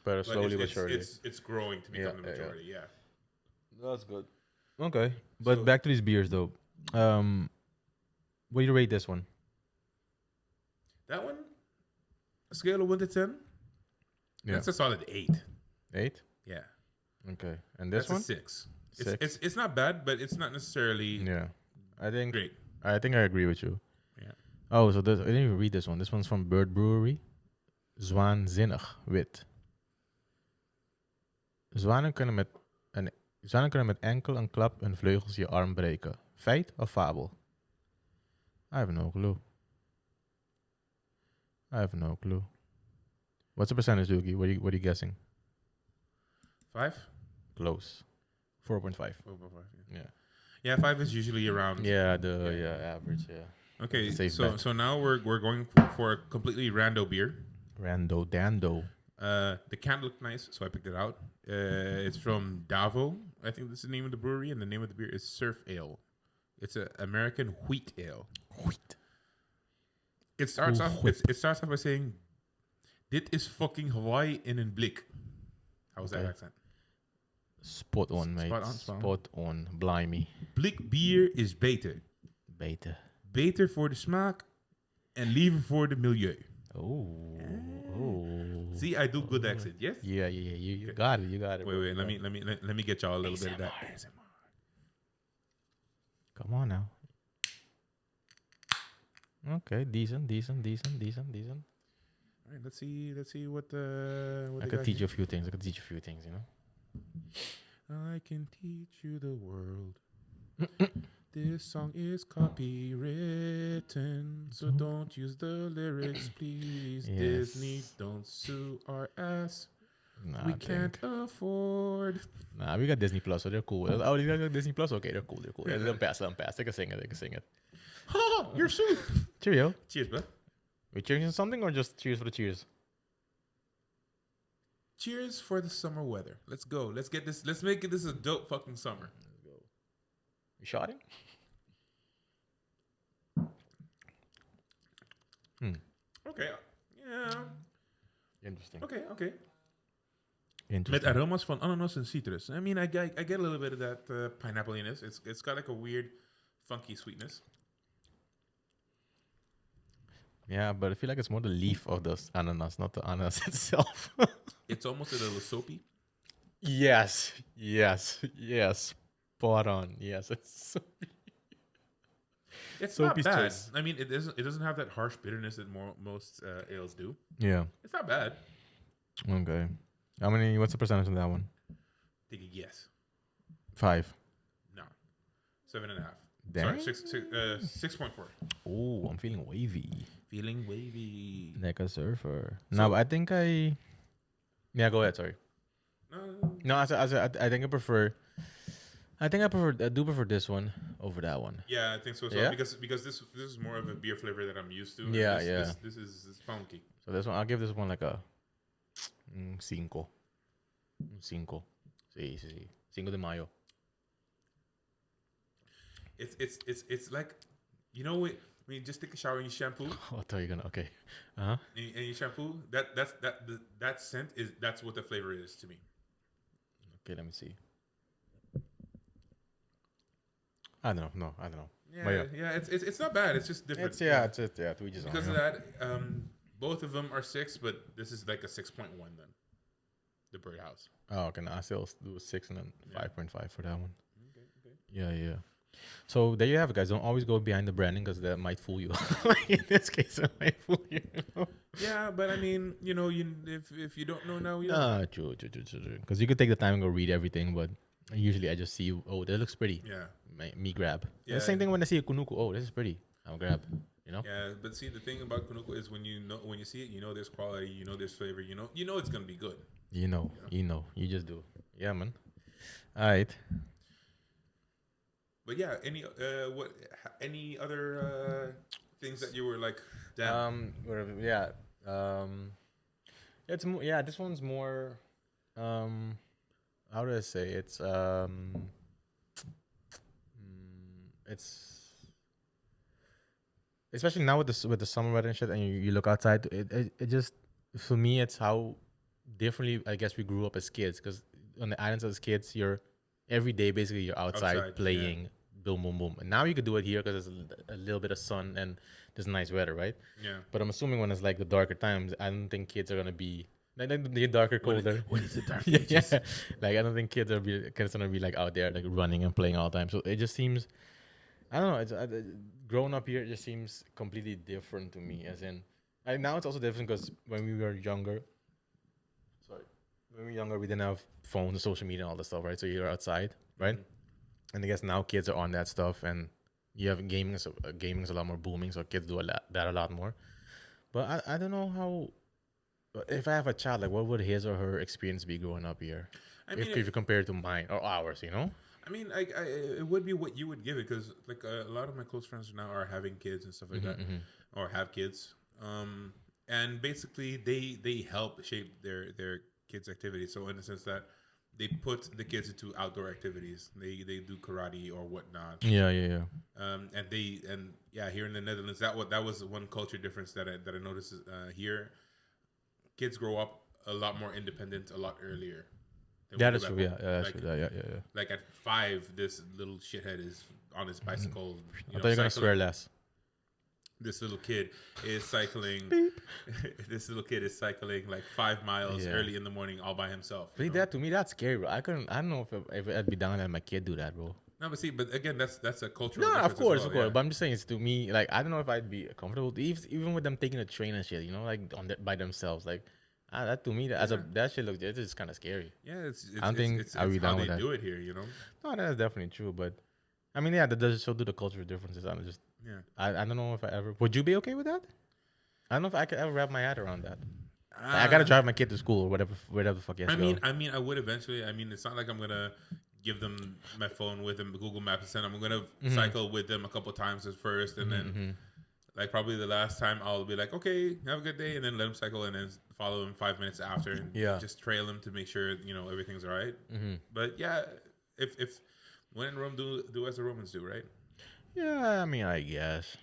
Speaker 2: but slowly but surely.
Speaker 1: It's growing to become the majority. Yeah.
Speaker 2: That's good. Okay, but back to these beers though. What do you rate this one?
Speaker 1: That one, a scale of 1 to 10. That's a solid 8.
Speaker 2: 8?
Speaker 1: Yeah.
Speaker 2: Okay, and this one?
Speaker 1: A 6. It's not bad, but it's not necessarily.
Speaker 2: Yeah, I think
Speaker 1: great.
Speaker 2: I think I agree with you.
Speaker 1: Yeah.
Speaker 2: Oh, so I didn't even read this one. This one's from Bird Brewery. Zwaanzinnig wit. Zwanen kunnen met enkel een klap hun vleugels je arm breken. Feit of fabel? I have no clue. What's the percentage, Doogie? What are you guessing?
Speaker 1: 5?
Speaker 2: Close. 4.5.
Speaker 1: 4.5. Yeah, 5 is usually around.
Speaker 2: Average. Yeah.
Speaker 1: Okay, so now we're going for a completely rando beer.
Speaker 2: Rando Dando.
Speaker 1: The can looked nice, so I picked it out. It's from Davo. I think this is the name of the brewery, and the name of the beer is Surf Ale. It's an American wheat ale.
Speaker 2: Wheat.
Speaker 1: It starts off by saying, "Dit is fucking Hawaii in een blik." How's that accent?
Speaker 2: Spot on, mate. Spot on. Blimey.
Speaker 1: Blik bier is beter. Beter voor de smaak en liever voor de milieu.
Speaker 2: Oh.
Speaker 1: See, I do good accent, yes?
Speaker 2: Yeah. You got it.
Speaker 1: Wait. Let me get y'all a little bit of that.
Speaker 2: Come on now. Okay, decent. All right,
Speaker 1: let's see what I
Speaker 2: could teach you a few things. You know.
Speaker 1: I can teach you the world. This song is copywritten, so don't use the lyrics, please. Yes. Disney, don't sue our ass. We can't afford.
Speaker 2: Nah, we got Disney Plus, so they're cool. Oh, you got Disney Plus? Okay, they're cool. Yeah. Let them pass. They can sing it.
Speaker 1: Ha! You're sued.
Speaker 2: Cheerio.
Speaker 1: Cheers, bro.
Speaker 2: We cheering something or just cheers for the cheers?
Speaker 1: Cheers for the summer weather. Let's go. Let's get this. Let's make this a dope fucking summer.
Speaker 2: Let's go. You shotting?
Speaker 1: Okay. Yeah.
Speaker 2: Interesting.
Speaker 1: Okay. Met aromas van ananas en citrus. I mean, I get a little bit of that pineapple-iness. It's got like a weird, funky sweetness.
Speaker 2: Yeah, but I feel like it's more the leaf of the ananas, not the ananas itself.
Speaker 1: It's almost a little soapy.
Speaker 2: Yes. Spot on. Yes, it's soapy.
Speaker 1: It's soapy not bad. I mean, it doesn't have that harsh bitterness that most ales do.
Speaker 2: Yeah.
Speaker 1: It's not bad.
Speaker 2: Okay. What's the percentage on that one?
Speaker 1: Take a guess.
Speaker 2: 5.
Speaker 1: No. 7.5.
Speaker 2: Damn.
Speaker 1: Sorry, 6.4.
Speaker 2: Oh, I'm feeling wavy. Like a surfer. No, but I think yeah, go ahead, sorry. No, I think I prefer I do prefer this one over that one.
Speaker 1: Yeah, I think so.
Speaker 2: Yeah?
Speaker 1: Because this is more of a beer flavor that I'm used to.
Speaker 2: Yeah,
Speaker 1: This is funky.
Speaker 2: So this one, I'll give this one like a 5. 5. Sí. 5 de mayo.
Speaker 1: It's like, you know, when you just take a shower and you shampoo.
Speaker 2: I thought you were gonna okay. And
Speaker 1: you shampoo, that scent that's what the flavor is to me.
Speaker 2: Okay, let me see. I don't know.
Speaker 1: Yeah. It's not bad. It's just different.
Speaker 2: It's to each his own,
Speaker 1: Because of that, both of them are 6, but this is like a 6.1 then. The birdhouse.
Speaker 2: Oh, okay. No, I still do a 6 and then 5.5 for that one.
Speaker 1: Okay.
Speaker 2: Yeah. So there you have it, guys. Don't always go behind the branding because that might fool you. Like in this case, it might fool you.
Speaker 1: Yeah, but I mean, if you don't know now, you know.
Speaker 2: True. Because you could take the time and go read everything, but usually I just see, oh, that looks pretty.
Speaker 1: Yeah.
Speaker 2: Me grab.
Speaker 1: Yeah.
Speaker 2: The same thing when I see a kunuku. Oh, this is pretty. I'll grab.
Speaker 1: Yeah, but see, the thing about kunuku is when you see it, you know there's quality, you know there's flavor, you know it's gonna be good.
Speaker 2: You know. You just do. Yeah, man. All right.
Speaker 1: But yeah, any other things that you were like, damn.
Speaker 2: It's more. Yeah, this one's more. How do I say? It's especially now with the summer weather and shit, and you look outside. It just, for me, it's how differently I guess we grew up as kids. Because on the islands as kids, you're every day basically you're outside playing, boom, boom, boom. And now you could do it here because there's a little bit of sun and there's nice weather, right?
Speaker 1: Yeah.
Speaker 2: But I'm assuming when it's like the darker times, I don't think kids are gonna be like the darker, colder.
Speaker 1: What is the dark
Speaker 2: yeah. Like I don't think kids are gonna be like out there like running and playing all the time. So it just seems, I don't know. It's growing up here, it just seems completely different to me. As in, now it's also different because when we were younger, we didn't have phones and social media and all that stuff, right? So you're outside, right? Mm-hmm. And I guess now kids are on that stuff, and you have gaming is a lot more booming, so kids do that a lot more. But I don't know how. If I have a child, like what would his or her experience be growing up here? I mean, if you compare it to mine or ours,
Speaker 1: I mean, it would be what you would give it because like a lot of my close friends now are having kids and stuff like that, or have kids. And basically they help shape their kids' activities. So in the sense that they put the kids into outdoor activities, they do karate or whatnot.
Speaker 2: Yeah.
Speaker 1: And here in the Netherlands, that was one culture difference that I noticed here. Kids grow up a lot more independent a lot earlier.
Speaker 2: That is true. Yeah.
Speaker 1: Like at 5, this little shithead is on his bicycle.
Speaker 2: I thought you were gonna swear less.
Speaker 1: This little kid is cycling. This little kid is cycling like 5 miles early in the morning all by himself.
Speaker 2: See, that to me, that's scary, bro. I don't know if I'd be down to let my kid do that, bro.
Speaker 1: No, but again, that's a cultural.
Speaker 2: No, of course. But I'm just saying, it's to me, like I don't know if I'd be comfortable, even with them taking a train and shit, like by themselves, like. That to me, that shit looks, it's just kind of scary.
Speaker 1: Yeah,
Speaker 2: I don't think
Speaker 1: it's
Speaker 2: I'll be down
Speaker 1: how
Speaker 2: with
Speaker 1: they
Speaker 2: that.
Speaker 1: do it here,
Speaker 2: No, that's definitely true. But I mean, that does show the cultural differences. I'm just, I don't know if I ever. Would you be okay with that? I don't know if I could ever wrap my head around that. I gotta drive my kid to school or whatever the fuck.
Speaker 1: I mean, I would eventually. I mean, it's not like I'm gonna give them my phone with them, Google Maps, and I'm gonna cycle with them a couple times at first, and then. Like probably the last time I'll be like, okay, have a good day, and then let him cycle, and then follow him 5 minutes after, and just trail him to make sure everything's all right. But yeah, if when in Rome, do as the Romans do, right?
Speaker 2: Yeah, I mean, I guess.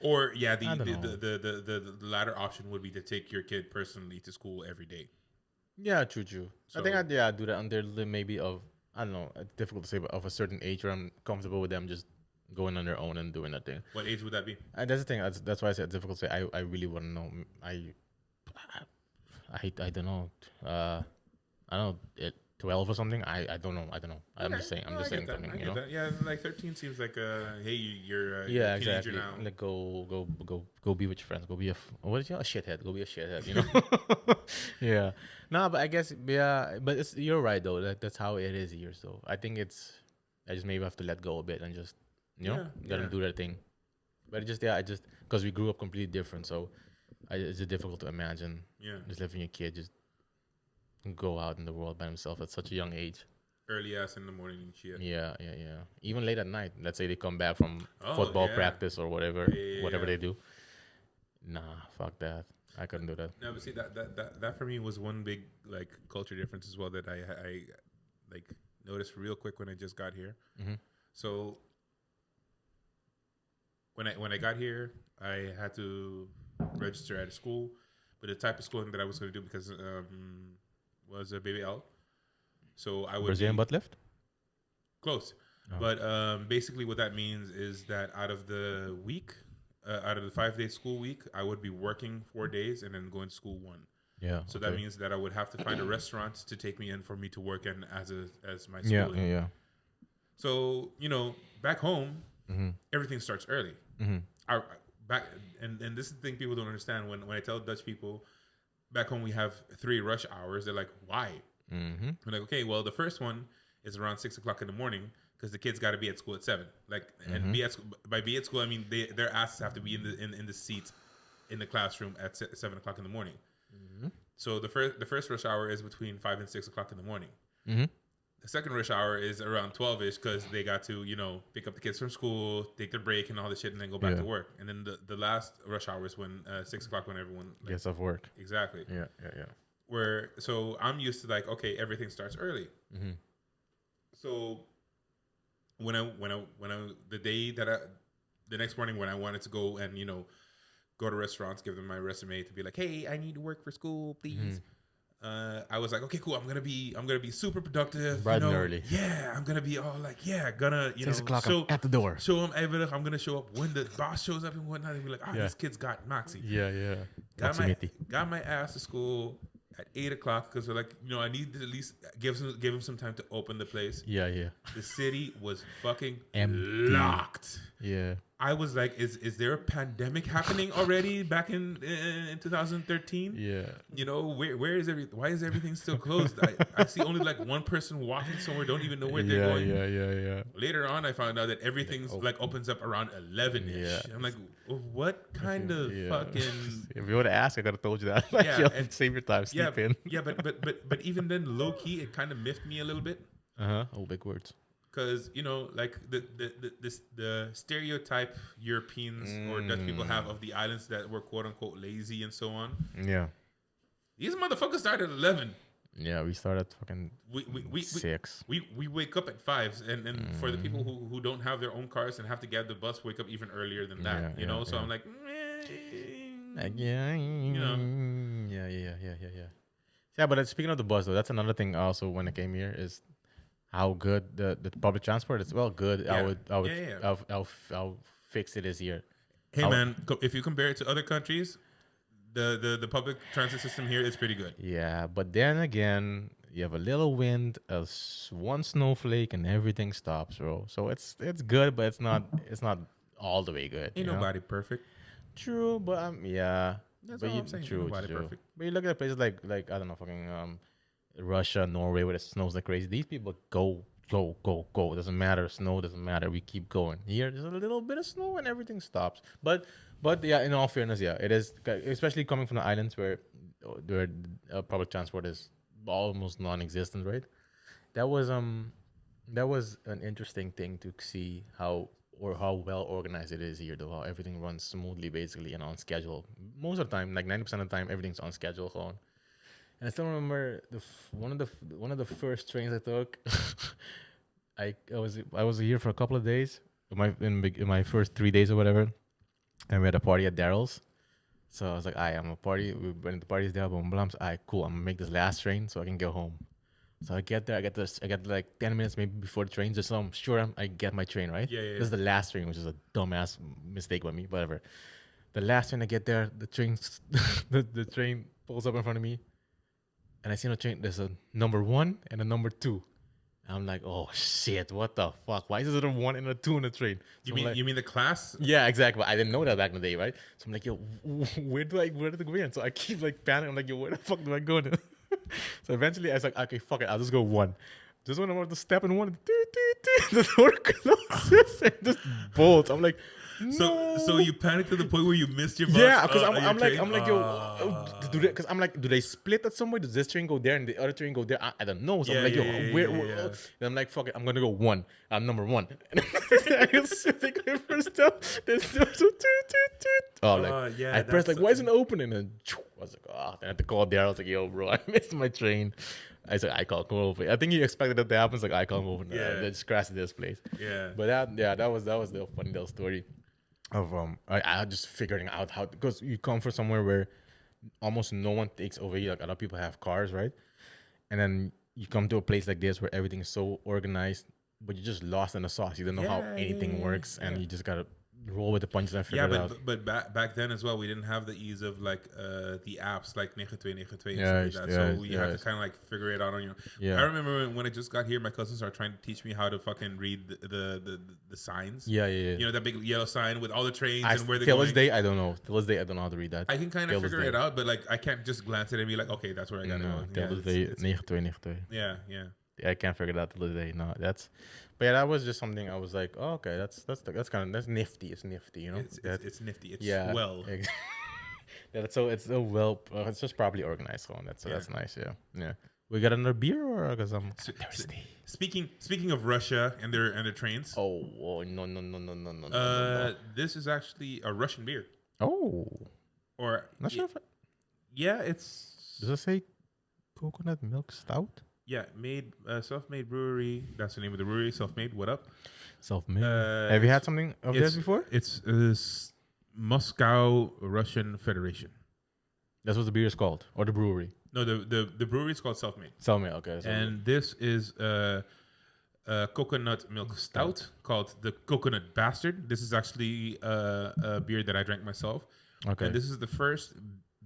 Speaker 1: Or the latter option would be to take your kid personally to school every day.
Speaker 2: Yeah, true. So, I think I'd do that until maybe of, I don't know, it's difficult to say, but of a certain age where I'm comfortable with them just going on their own and doing that thing.
Speaker 1: What age would that be?
Speaker 2: That's the thing. That's why I said it's difficult to say. I really want to know. I don't know. I don't know. 12 or something. I don't know. I'm just saying. I'm just saying something.
Speaker 1: Yeah, like 13 seems like hey, you're a
Speaker 2: teenager
Speaker 1: exactly.
Speaker 2: Now. Like go be with your friends. Go be a shithead. Go be a shithead. Yeah. No, but I guess But you're right though. That's how it is here. So I think I just maybe have to let go a bit and just. Let them do their thing. But just because we grew up completely different, so it's just difficult to imagine just letting your kid just go out in the world by himself at such a young age.
Speaker 1: Early ass in the morning and shit.
Speaker 2: Yeah. Even late at night. Let's say they come back from football practice or whatever they do. Nah, fuck that. I couldn't do that.
Speaker 1: No, but see that for me was one big like culture difference as well that I like noticed real quick when I just got here. So. When I got here, I had to register at a school, but the type of schooling that I was going to do because was a BBL. So I would
Speaker 2: Brazilian butt lift?
Speaker 1: Close.
Speaker 2: Oh.
Speaker 1: But basically, what that means is that out of the week, out of the 5 day school week, I would be working 4 days and then going to school one.
Speaker 2: Yeah.
Speaker 1: So
Speaker 2: okay.
Speaker 1: that means that I would have to find a restaurant to take me in for me to work in as my
Speaker 2: Yeah,
Speaker 1: schooling.
Speaker 2: yeah.
Speaker 1: So back home, everything starts early. I, back and this is the thing people don't understand when I tell Dutch people back home we have 3 rush hours. They're like, why? I'm like, okay, well the first one is around 6 o'clock in the morning because the kids got to be at school at 7. Like, and be at school, I mean their asses have to be in the seats in the classroom at 7 o'clock in the morning. So the first rush hour is between 5 and 6 o'clock in the morning. The second rush hour is around 12ish because they got to pick up the kids from school, take their break and all the shit, and then go back to work. And then the last rush hour is when 6 o'clock when everyone
Speaker 2: gets off work.
Speaker 1: Exactly.
Speaker 2: Yeah.
Speaker 1: So I'm used to like, okay, everything starts early. So when I the next morning when I wanted to go and go to restaurants, give them my resume to be like, hey, I need to work for school, please. I was like, okay, cool. I'm gonna be super productive.
Speaker 2: Bright and early.
Speaker 1: Yeah, I'm gonna be all like, gonna
Speaker 2: 6 o'clock at the door.
Speaker 1: Show them everything. I'm gonna show up when the boss shows up and whatnot. And be like, this kid's got Moxie.
Speaker 2: Yeah.
Speaker 1: Got my ass to school at 8 o'clock because we're like, I need to at least give him some time to open the place.
Speaker 2: Yeah.
Speaker 1: The city was fucking
Speaker 2: empty.
Speaker 1: Locked.
Speaker 2: Yeah.
Speaker 1: I was like, is there a pandemic happening already back in 2013?
Speaker 2: Yeah.
Speaker 1: Where is why is everything still closed? I see only like one person walking somewhere, don't even know where they're going.
Speaker 2: Yeah.
Speaker 1: Later on, I found out that everything's like opens up around 11ish.
Speaker 2: Yeah.
Speaker 1: I'm like, what kind of fucking?
Speaker 2: If you would have asked, I could have told you that. And save your time, sleep in.
Speaker 1: Yeah, but even then, low key, it kind of miffed me a little bit.
Speaker 2: Oh, big words.
Speaker 1: Because like the stereotype Europeans or Dutch people have of the islands that were quote unquote lazy and so on.
Speaker 2: Yeah,
Speaker 1: these motherfuckers started at 11.
Speaker 2: Yeah, we started at fucking 6.
Speaker 1: We wake up at 5, and for the people who don't have their own cars and have to get the bus, wake up even earlier than that. So I'm like,
Speaker 2: Yeah. Yeah, but speaking of the bus though, that's another thing. Also, when I came here, is how good the public transport is. Well, good.
Speaker 1: Yeah.
Speaker 2: I'll fix it this year.
Speaker 1: Hey man, if you compare it to other countries, the public transit system here is pretty good.
Speaker 2: Yeah, but then again, you have a little wind, one snowflake, and everything stops, bro. So it's good, but it's not all the way good.
Speaker 1: Ain't nobody perfect.
Speaker 2: True, but yeah.
Speaker 1: That's all I'm saying. True.
Speaker 2: Perfect. But you look at places like I don't know, fucking Russia, Norway, where it snows like crazy. These people go. It doesn't matter. Snow doesn't matter. We keep going. Here, there's a little bit of snow and everything stops. But yeah, in all fairness, yeah, it is, especially coming from the islands where public transport is almost non-existent, right? That was an interesting thing to see how well organized it is here, though. How everything runs smoothly, basically, and on schedule. Most of the time, like 90% of the time, everything's on schedule. So on. And I still remember one of the first trains I took. I was here for a couple of days. In my first 3 days or whatever, and we had a party at Daryl's. So I was like, I'm a party. We went to the parties there. Boom, blah. Cool. I'm gonna make this last train so I can go home. So I get there. I get like 10 minutes maybe before the train, just so I'm sure I get my train, right?
Speaker 1: Yeah.
Speaker 2: This is the last train, which is a dumbass mistake by me. Whatever. The last train I get there, the train pulls up in front of me. And I see on the train, there's a number 1 and a number 2. I'm like, oh shit, what the fuck? Why is there a 1 and a 2 on the train? So
Speaker 1: you mean the class?
Speaker 2: Yeah, exactly. I didn't know that back in the day, right? So I'm like, yo, where did I go in? So I keep like panicking. I'm like, yo, where the fuck do I go in? So eventually I was like, okay, fuck it, I'll just go 1. Just when I'm about to step in 1, the door closes and just bolts. I'm like, no.
Speaker 1: So you panicked to the point where you missed your bus?
Speaker 2: Yeah, because I'm like, yo, do they split at somewhere? Does this train go there and the other train go there? I don't know. So I'm like, yo, where? And I'm like, fuck it, I'm gonna go 1. I'm number 1. And I was sitting there first time. I pressed like, why isn't it opening? And I was like, I had to call Daryl. I was like, yo, bro, I missed my train. I said, I can't come over. I think he expected that to happen. Like, I can't over. They just crashed this place.
Speaker 1: Yeah.
Speaker 2: But that was the funny little story of I just figuring out how, because you come from somewhere where almost no one takes over you. Like, a lot of people have cars, right? And then you come to a place like this where everything is so organized. but you're just lost in the sauce. You don't know how anything works, and
Speaker 1: yeah.
Speaker 2: you just gotta roll with the punches and figure it out.
Speaker 1: But back then as well, we didn't have the ease of like the apps like 9292 and
Speaker 2: Yeah,
Speaker 1: stuff like that. So you had to kind of like figure it out on your own.
Speaker 2: Yeah.
Speaker 1: I remember when I just got here, my cousins are trying to teach me how to fucking read the signs.
Speaker 2: Yeah.
Speaker 1: You know that big yellow sign with all the trains and where they're
Speaker 2: Till
Speaker 1: going.
Speaker 2: this day, I don't know. Till this day, I don't know how to read that.
Speaker 1: I can kind of figure it out, but like I can't just glance at it and be like, okay, that's where I gotta go.
Speaker 2: Till this day, 92.
Speaker 1: Yeah.
Speaker 2: I can't figure it out till this day. No, but yeah, that was just something I was like, oh, okay, that's nifty. It's nifty, you know.
Speaker 1: It's nifty. It's well.
Speaker 2: It's so well. It's just properly organized on that. So that's nice. Yeah. We got another beer, or because I'm thirsty.
Speaker 1: Speaking of Russia and their trains.
Speaker 2: Oh no.
Speaker 1: This is actually a Russian beer.
Speaker 2: Oh.
Speaker 1: Or
Speaker 2: not sure if
Speaker 1: it's.
Speaker 2: Does it say coconut milk stout?
Speaker 1: Yeah, self-made brewery. That's the name of the brewery. Self-made. What up?
Speaker 2: Self-made. Have you had something of this before?
Speaker 1: It's Moscow Russian Federation.
Speaker 2: That's what the beer is called, or the brewery.
Speaker 1: No, the brewery is called Self-made.
Speaker 2: Self-made. Okay.
Speaker 1: And this is a coconut milk stout called the Coconut Bastard. This is actually a beer that I drank myself.
Speaker 2: Okay.
Speaker 1: And this is the first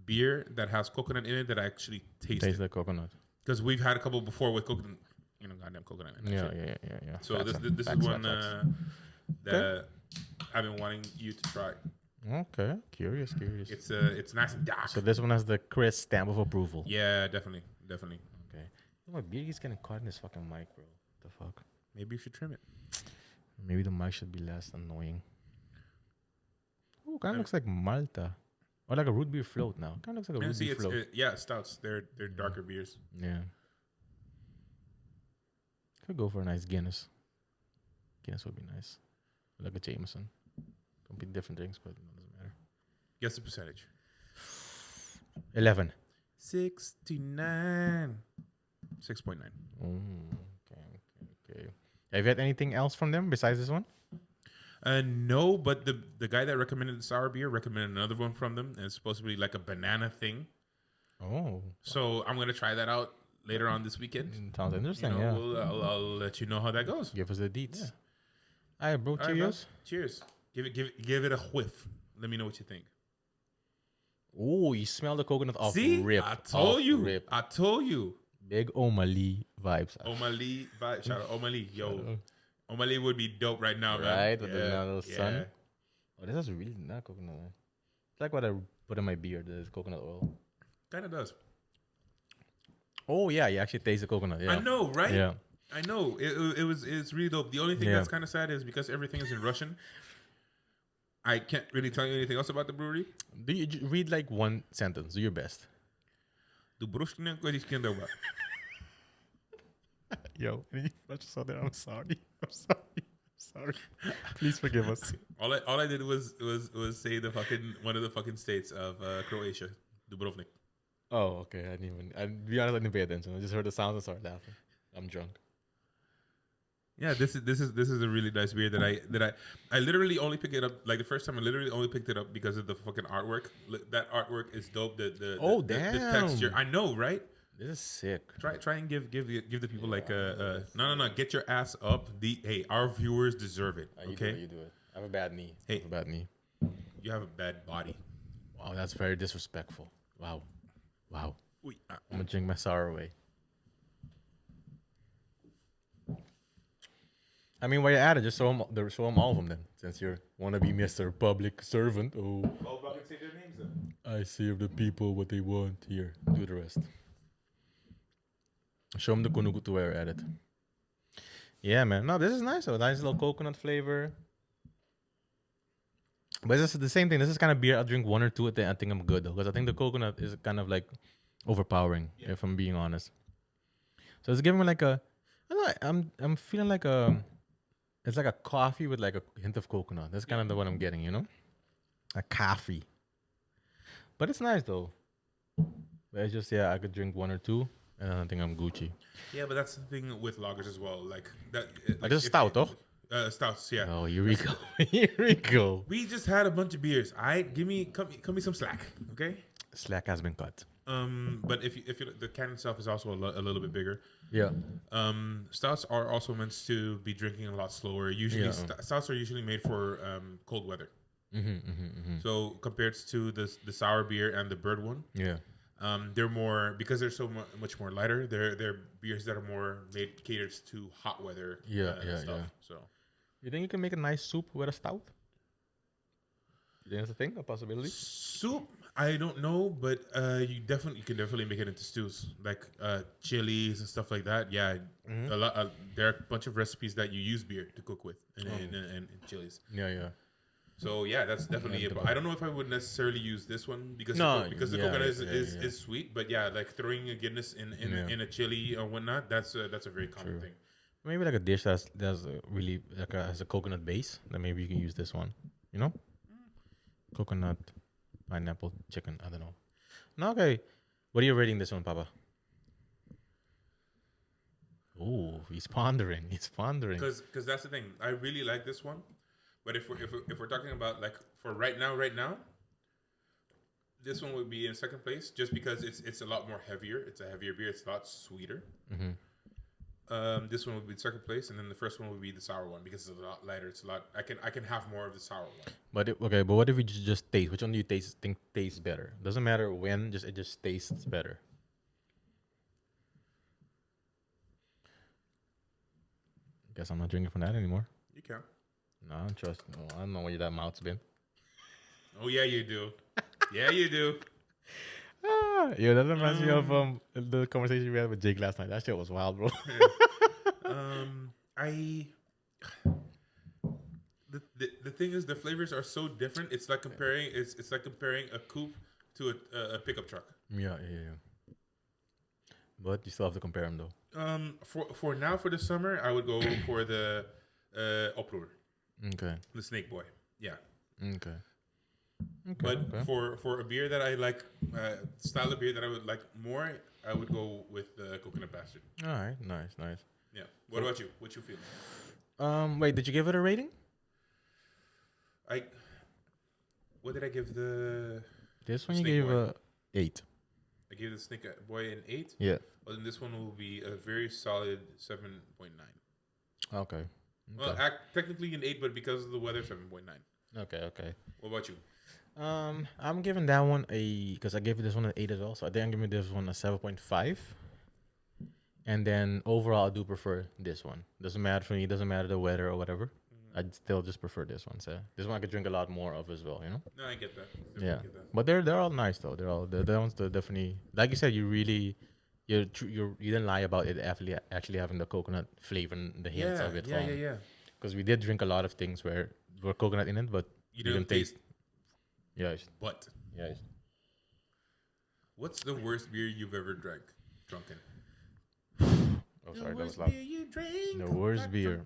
Speaker 1: beer that has coconut in it that I actually tasted.
Speaker 2: Taste the coconut.
Speaker 1: Because we've had a couple before with coconut, goddamn coconut.
Speaker 2: Yeah.
Speaker 1: So this is one that I've been wanting you to try.
Speaker 2: Okay, curious.
Speaker 1: It's nice and dark.
Speaker 2: So this one has the Chris stamp of approval.
Speaker 1: Yeah, definitely.
Speaker 2: Okay. My beard is getting caught in this fucking mic, bro. What the fuck?
Speaker 1: Maybe you should trim it.
Speaker 2: Maybe the mic should be less annoying. Oh, kind of looks like Malta. Or like a root beer float now. Kind of looks like a root beer float.
Speaker 1: Stouts. They're darker beers.
Speaker 2: Yeah. Could go for a nice Guinness. Guinness would be nice. Like a Jameson. Don't be different drinks, but it doesn't matter.
Speaker 1: Guess the percentage.
Speaker 2: 11.
Speaker 1: 69. 6.9.
Speaker 2: Okay. Have you had anything else from them besides this one?
Speaker 1: No, but the guy that recommended the sour beer recommended another one from them, and it's supposed to be like a banana thing.
Speaker 2: Oh.
Speaker 1: So I'm gonna try that out later on this weekend.
Speaker 2: Sounds interesting.
Speaker 1: I'll let you know how that goes.
Speaker 2: Give us the deets.
Speaker 1: Yeah.
Speaker 2: All right, bro. Cheers.
Speaker 1: Cheers. Give it a whiff. Let me know what you think.
Speaker 2: Oh, you smell the coconut off
Speaker 1: See?
Speaker 2: rip.
Speaker 1: I told you.
Speaker 2: Big O'Malley vibes.
Speaker 1: O'Malley vibes. Shout out O'Malley. Yo. O'Malley would be dope right now, man.
Speaker 2: Right, with the little sun. Oh, this is really not coconut. It's like what I put in my beer, the coconut oil.
Speaker 1: Kind of does.
Speaker 2: Oh, yeah, you actually taste the coconut. Yeah.
Speaker 1: I know, right?
Speaker 2: Yeah.
Speaker 1: I know. It's really dope. The only thing that's kind of sad is because everything is in Russian, I can't really tell you anything else about the brewery.
Speaker 2: Do you read like one sentence? Do your best. Yo, I'm sorry. Please forgive us.
Speaker 1: All I did was say the fucking one of the fucking states of Croatia, Dubrovnik.
Speaker 2: Oh, okay. I be honest, I didn't pay attention. I just heard the sound and started laughing. I'm drunk.
Speaker 1: Yeah, this is a really nice beer that I literally only picked it up like the first time. I literally only picked it up because of the fucking artwork. That artwork is dope. The texture. I know, right?
Speaker 2: This is sick.
Speaker 1: Try and give the people like no. Get your ass up. Our viewers deserve it. Okay,
Speaker 2: you do it. I have a bad knee.
Speaker 1: You have a bad body.
Speaker 2: Wow, that's very disrespectful. Wow. I'm gonna drink my sorrow away. I mean, while you're at it, just show them all of them then, since you want to be Mr. Public Servant. Oh,
Speaker 1: fucking say their names then.
Speaker 2: I serve the people what they want. Here, do the rest. Show them the kunuku to where you're at it. Yeah, man. No, this is nice though. Nice little coconut flavor. But this is the same thing. This is kind of beer I'll drink one or two. I think I'm good though, because I think the coconut is kind of like overpowering, if I'm being honest. So it's giving me like a, I don't know, I'm feeling like it's like a coffee with like a hint of coconut. That's kind of what I'm getting, you know? A coffee. But it's nice though. But it's just, I could drink one or two and I think I'm Gucci.
Speaker 1: Yeah, but that's the thing with lagers as well. Like that.
Speaker 2: Like this is stout, though?
Speaker 1: Stouts, yeah.
Speaker 2: Oh, here we go. Here we go.
Speaker 1: We just had a bunch of beers. Cut me some slack, okay?
Speaker 2: Slack has been cut.
Speaker 1: But if you the can itself is also a little bit bigger.
Speaker 2: Yeah.
Speaker 1: Stouts are also meant to be drinking a lot slower. Usually, stouts are usually made for cold weather. So compared to the sour beer and the bird one, they're more because they're so much more lighter. They're beers that are more made catered to hot weather. Stuff. So
Speaker 2: you think you can make a nice soup with a stout? You think that's a thing, a possibility?
Speaker 1: Soup, I don't know, but you can definitely make it into stews like chilies and stuff like that. Yeah, a lot. There are a bunch of recipes that you use beer to cook with and chilies.
Speaker 2: Yeah.
Speaker 1: So yeah, that's definitely it. But I don't know if I would necessarily use this one because the coconut is sweet. But yeah, like throwing a Guinness in a chili or whatnot, that's a very common thing.
Speaker 2: Maybe like a dish that's really like has a coconut base. Then maybe you can use this one. You know, coconut, pineapple, chicken. I don't know. No, okay. What are you rating this one, Papa? Oh, he's pondering.
Speaker 1: Because that's the thing. I really like this one. But if we're talking about like for right now, this one would be in second place just because it's a lot more heavier. It's a heavier beer. It's a lot sweeter. This one would be second place, and then the first one would be the sour one because it's a lot lighter. It's a lot. I can have more of the sour one.
Speaker 2: But what if we just taste? Which one do you think tastes better? Doesn't matter when. It just tastes better. Guess I'm not drinking from that anymore.
Speaker 1: You can.
Speaker 2: No, I don't know where that mouth's been.
Speaker 1: Oh yeah, you do. Yeah, you do.
Speaker 2: Yeah, that reminds me of the conversation we had with Jake last night. That shit was wild, bro.
Speaker 1: The thing is, the flavors are so different. It's like comparing a coupe to a pickup truck.
Speaker 2: Yeah. But you still have to compare them though.
Speaker 1: For now, for the summer, I would go for the Oproer.
Speaker 2: Okay.
Speaker 1: The Snake Boy. Yeah.
Speaker 2: Okay.
Speaker 1: But for a beer that I like, style of beer that I would like more, I would go with the Coconut Bastard.
Speaker 2: All right. Nice.
Speaker 1: Yeah. What about you? What you feel?
Speaker 2: Wait, did you give it a rating?
Speaker 1: What did I give the?
Speaker 2: This one you gave a 8.
Speaker 1: I gave the Snake Boy an 8.
Speaker 2: Yeah.
Speaker 1: Well, then this one will be a very solid 7.9.
Speaker 2: Okay.
Speaker 1: Well, technically an 8, but because of the weather, 7.9.
Speaker 2: Okay.
Speaker 1: What about you?
Speaker 2: I'm giving that one because I gave this one an 8 as well. So I think I'm giving this one a 7.5. And then overall, I do prefer this one. Doesn't matter for me. Doesn't matter the weather or whatever. I'd still just prefer this one. So this one I could drink a lot more of as well. You know.
Speaker 1: No, I get that.
Speaker 2: Get that. But they're all nice though. The ones that definitely, like you said, you didn't lie about it actually having the coconut flavor and the hints of it.
Speaker 1: Yeah.
Speaker 2: Because we did drink a lot of things where there were coconut in it, but
Speaker 1: you didn't taste.
Speaker 2: Yes.
Speaker 1: But.
Speaker 2: Yes.
Speaker 1: What's the worst beer you've ever drunken?
Speaker 2: Oh, sorry, that was loud. The worst beer.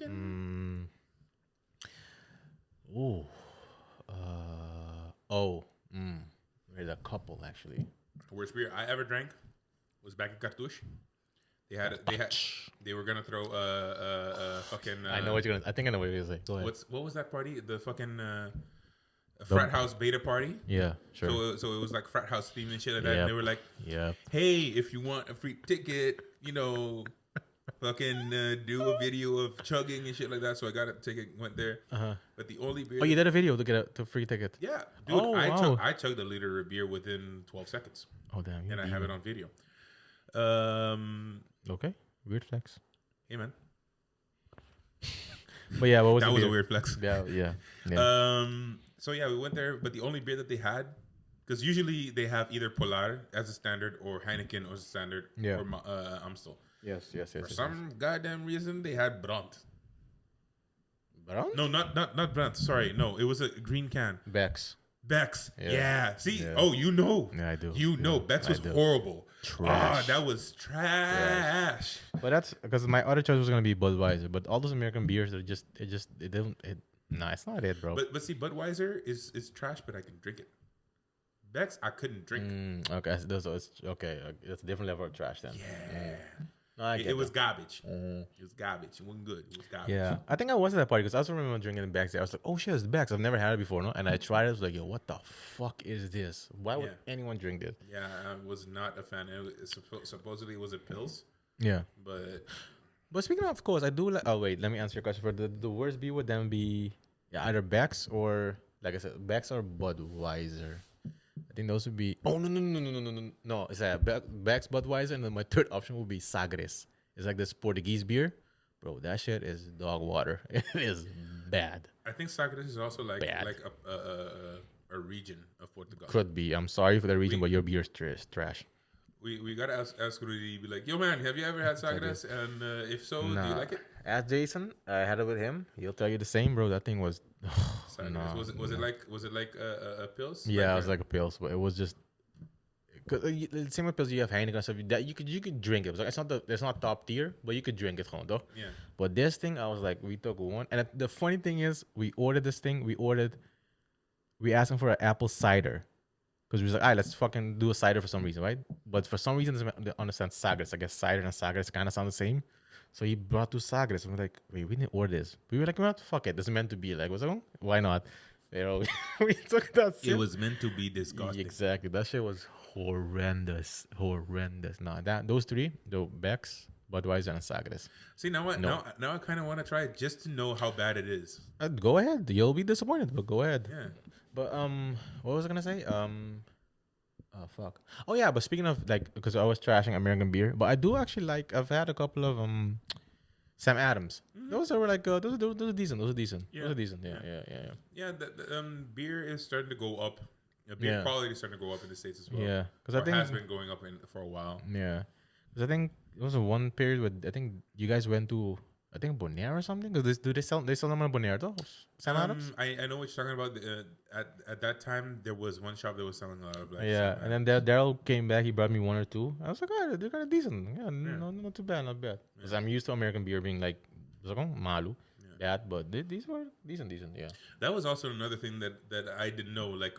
Speaker 2: There's a couple actually.
Speaker 1: The worst beer I ever drank was back in Cartouche. They were gonna throw a fucking.
Speaker 2: I think I know what you're gonna say. Go ahead.
Speaker 1: What was that party? The fucking frat house beta party.
Speaker 2: Yeah, sure.
Speaker 1: So it was like frat house theme and shit like that. And they were like,
Speaker 2: "Yeah,
Speaker 1: hey, if you want a free ticket, fucking do a video of chugging and shit like that." So I got a ticket, went there. But the only beer.
Speaker 2: Oh, you did a video to get a free ticket.
Speaker 1: Yeah, dude. I chugged a liter of beer within 12 seconds.
Speaker 2: Oh damn!
Speaker 1: And I have it on video.
Speaker 2: Okay, weird flex.
Speaker 1: Hey man.
Speaker 2: But yeah, what was
Speaker 1: that?
Speaker 2: Was
Speaker 1: a weird flex.
Speaker 2: Yeah.
Speaker 1: So yeah, we went there, but the only beer that they had, because usually they have either Polar as a standard or Heineken as a standard, or Amstel.
Speaker 2: Yes.
Speaker 1: For some goddamn reason, they had Brandt.
Speaker 2: Brandt?
Speaker 1: No, not Brandt. Sorry, no, it was a green can.
Speaker 2: Beck's.
Speaker 1: Yeah. See, you know.
Speaker 2: Yeah, I do.
Speaker 1: You know, Beck's was horrible.
Speaker 2: Trash.
Speaker 1: That was trash.
Speaker 2: But that's because my other choice was gonna be Budweiser. But all those American beers are it's not it, bro.
Speaker 1: But see, Budweiser is trash, but I can drink it. Beck's I couldn't drink.
Speaker 2: Okay, it's a different level of trash then.
Speaker 1: Yeah.
Speaker 2: No, I
Speaker 1: It
Speaker 2: get
Speaker 1: was
Speaker 2: that.
Speaker 1: garbage. It was garbage. It wasn't good. It was garbage.
Speaker 2: Yeah, I think I was at that party because I also remember drinking the Bex there. I was like, oh shit, it's the Bex. I've never had it before, no? And I tried it. I was like, yo, what the fuck is this? Why would
Speaker 1: Yeah.
Speaker 2: anyone drink this?
Speaker 1: Yeah, I was not a fan. Supposedly it was a pills,
Speaker 2: Yeah.
Speaker 1: but
Speaker 2: But speaking of course, I do like. Oh wait, let me answer your question. For the worst beer would then be either Bex or like I said, Bex or Budweiser. I think those would be. Oh no! It's a Bex Budweiser, and then my third option would be Sagres. It's like this Portuguese beer, bro. That shit is dog water. It is bad.
Speaker 1: I think Sagres is also like
Speaker 2: Bad.
Speaker 1: like a region of Portugal.
Speaker 2: Could be. I'm sorry for the region,
Speaker 1: We-
Speaker 2: but your beer is trash.
Speaker 1: We gotta ask Rudy, be like, yo man, have you ever had Sagres? And if so, do you
Speaker 2: Nah.
Speaker 1: like it?
Speaker 2: Ask Jason. I had it with him. He'll tell you the same, bro. That thing was.
Speaker 1: Sagres.
Speaker 2: Nah,
Speaker 1: was it like a pills?
Speaker 2: Yeah, it was like a pills, but it was just. The same with pills you have Heineken and stuff that you could drink it. It was like it's not top tier, but you could drink it gewoon, though.
Speaker 1: Yeah.
Speaker 2: But this thing, I was like, we took one, and the funny thing is, we ordered this thing. We asked him for an apple cider, because we was like, all right, let's fucking do a cider for some reason, right? But for some reason, they understand Sagres. I guess cider and Sagres kind of sound the same. So he brought two Sagres, and we're like, wait, we didn't order this. We were like, well, fuck it, this is meant to be. Like, what's wrong? Why not? You know, we took that.
Speaker 1: It was meant to be disgusting.
Speaker 2: Exactly. That shit was horrendous. Nah, those three, the Bex, Budweiser, and Sagres.
Speaker 1: See now what?
Speaker 2: No.
Speaker 1: Now I kind of want to try it just to know how bad it is.
Speaker 2: Go ahead. You'll be disappointed, but go ahead.
Speaker 1: Yeah.
Speaker 2: But what was I gonna say? Oh fuck. Oh yeah. But speaking of like, because I was trashing American beer, but I do actually like. I've had a couple of Sam Adams. Those are like those are decent. Those are decent.
Speaker 1: Yeah.
Speaker 2: Those are decent. Yeah.
Speaker 1: Yeah, beer is starting to go up. Beer quality is starting to go up in the States as well.
Speaker 2: Yeah, because I
Speaker 1: Or
Speaker 2: think
Speaker 1: has been going up for a while.
Speaker 2: yeah, because I think it was a one period where I think you guys went to Bonaire or something. Because they sell them on Bonaire though? Sam Adams.
Speaker 1: I know what you're talking about. At that time, there was one shop that was selling a lot of like.
Speaker 2: Yeah, and then Daryl came back. He brought me one or two. I was like, oh, they're kind of decent. Yeah, no, not too bad, not bad. Because I'm used to American beer being like, malu, bad, but these were decent. Yeah.
Speaker 1: That was also another thing that I didn't know. Like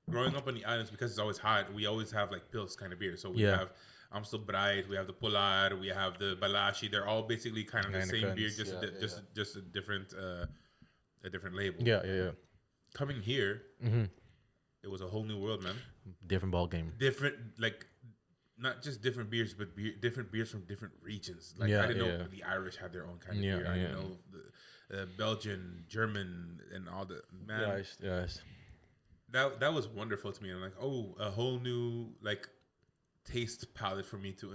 Speaker 1: growing up on the islands, because it's always hot, we always have like pils kind of beer. So we have Amstel Bright, we have the Polar, we have the Balashi. They're all basically kind of the same beer, just a different label.
Speaker 2: Yeah.
Speaker 1: Coming here, it was a whole new world, man.
Speaker 2: Different ball game.
Speaker 1: Different, like not just different beers, but different beers from different regions. Like I didn't know the Irish had their own kind of beer. I didn't know the Belgian, German, and all the man.
Speaker 2: Yes.
Speaker 1: That was wonderful to me. I'm like, oh, a whole new like taste palette for me to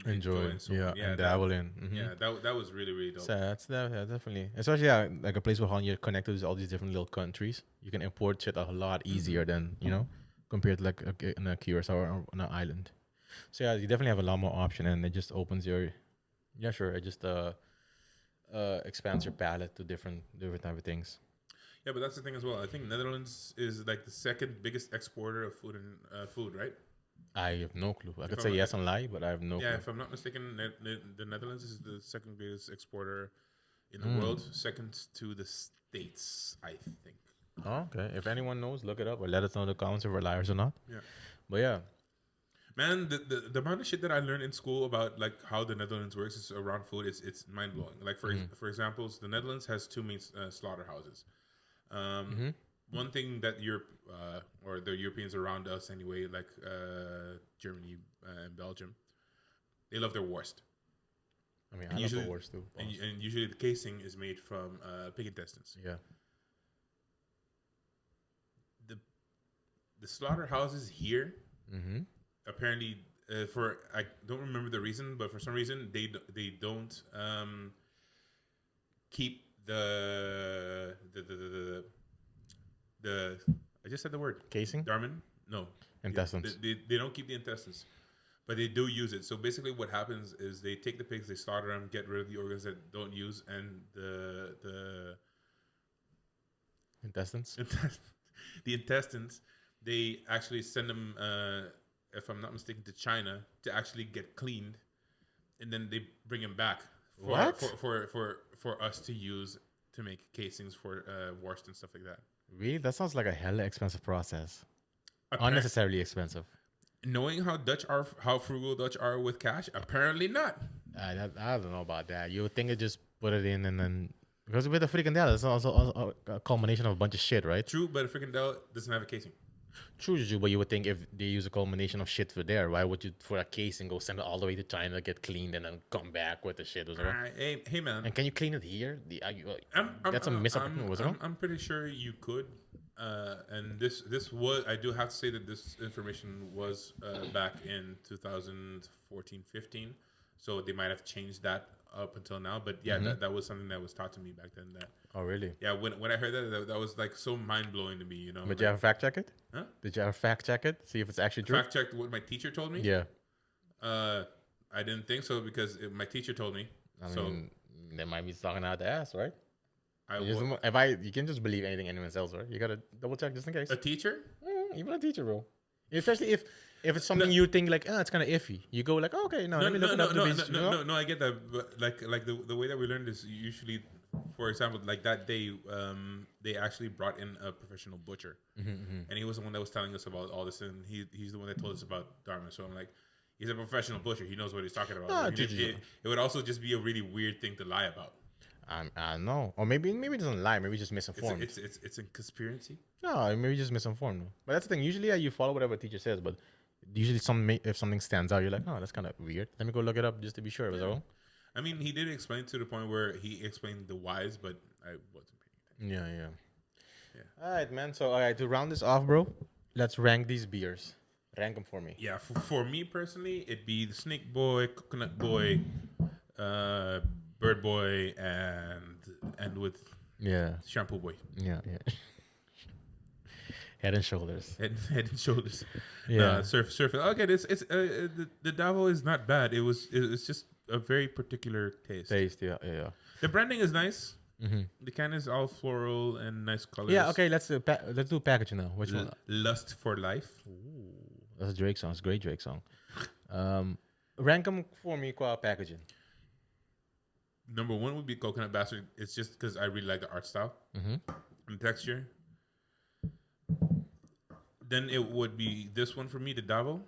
Speaker 1: enjoy. And so
Speaker 2: and dabble in.
Speaker 1: Yeah, that was really really dope.
Speaker 2: So that's definitely, especially like a place where you're connected to all these different little countries. You can import shit a lot easier than compared to like in a Curaçao or on an island. So yeah, you definitely have a lot more option, and it just opens your it just expands your palette to different type of things.
Speaker 1: Yeah, but that's the thing as well. I think Netherlands is like the second biggest exporter of food, right?
Speaker 2: I have no clue. I could say yes and lie, but I have no clue.
Speaker 1: Yeah, if I'm not mistaken, the Netherlands is the second biggest exporter in the world, second to the States, I think.
Speaker 2: Oh, okay. If anyone knows, look it up or let us know in the comments if we're liars or not.
Speaker 1: Yeah.
Speaker 2: But yeah.
Speaker 1: Man, the amount of shit that I learned in school about like how the Netherlands works is around food. It's mind blowing. Like for example, the Netherlands has two main slaughterhouses. One thing that Europe or the Europeans around us anyway, like Germany and Belgium, they love their worst.
Speaker 2: I mean, I love the worst too.
Speaker 1: And usually the casing is made from pig intestines.
Speaker 2: Yeah.
Speaker 1: The slaughterhouses here, apparently, I don't remember the reason, but for some reason they don't keep the I just said the word
Speaker 2: Casing?
Speaker 1: Darman? No.
Speaker 2: Intestines.
Speaker 1: They don't keep the intestines, but they do use it. So basically, what happens is they take the pigs, they slaughter them, get rid of the organs that don't use, and the
Speaker 2: intestines.
Speaker 1: The intestines. They actually send them, if I'm not mistaken, to China to actually get cleaned, and then they bring them back for us to use to make casings for wurst and stuff like that.
Speaker 2: Really? That sounds like a hella expensive process. Unnecessarily expensive.
Speaker 1: Knowing how frugal Dutch are with cash, apparently not.
Speaker 2: I don't know about that. You would think it just put it in and then because with the frikandel, it's also a culmination of a bunch of shit, right?
Speaker 1: True, but a frikandel doesn't have a casing.
Speaker 2: True, but you would think if they use a culmination of shit for there, why would you for a casing go send it all the way to China, get cleaned, and then come back with the shit?
Speaker 1: Hey man.
Speaker 2: And can you clean it here? That's a misappropriation, was it?
Speaker 1: I'm pretty sure you could. And this was, I do have to say that this information was back in 2014-15, so they might have changed that up until now. But yeah, that was something that was taught to me back then. That
Speaker 2: really?
Speaker 1: Yeah, when I heard that was like so mind blowing to me, you know.
Speaker 2: But you ever fact check it?
Speaker 1: Huh?
Speaker 2: Did you ever fact check it? See if it's actually true?
Speaker 1: Fact checked what my teacher told me.
Speaker 2: Yeah.
Speaker 1: I didn't think so because my teacher told me.
Speaker 2: I mean, they might be talking out the ass, right?
Speaker 1: You
Speaker 2: can just believe anything anyone else, right? You gotta double check just in case.
Speaker 1: A teacher?
Speaker 2: Even a teacher, bro. Especially if it's something you think like, it's kind of iffy. You go like, let me look it up.
Speaker 1: No, I get that. But like the way that we learned is usually, for example, like that day, they actually brought in a professional butcher, and he was the one that was telling us about all this, and he's the one that told us about Dharma. So I'm like, he's a professional butcher. He knows what he's talking about. It would also just be a really weird thing to lie about.
Speaker 2: I know, or maybe it doesn't lie. Maybe just misinformed.
Speaker 1: It's a conspiracy.
Speaker 2: No, maybe just misinformed. But that's the thing. Usually, you follow whatever a teacher says. But usually, if something stands out, you're like, that's kind of weird. Let me go look it up just to be sure. Was all.
Speaker 1: I mean, he did explain to the point where he explained the whys, but I wasn't paying attention.
Speaker 2: Yeah. All right, man. So, to round this off, bro, let's rank these beers. Rank them for me.
Speaker 1: Yeah, for me personally, it'd be the Snake Boy, Coconut Boy, Bird Boy, and with Shampoo Boy.
Speaker 2: Yeah. Head and Shoulders.
Speaker 1: Head and Shoulders.
Speaker 2: Yeah.
Speaker 1: Surf. Okay, the Davo is not bad. It's just a very particular taste.
Speaker 2: Yeah.
Speaker 1: The branding is nice. The can is all floral and nice colors.
Speaker 2: Yeah. Okay. Let's do packaging now. Which one?
Speaker 1: Lust for Life.
Speaker 2: Ooh, that's a Drake song. It's a great Drake song. Rank them for me. Qua packaging.
Speaker 1: Number one would be Coconut Bastard. It's just because I really like the art style and the texture. Then it would be this one for me, the Davo.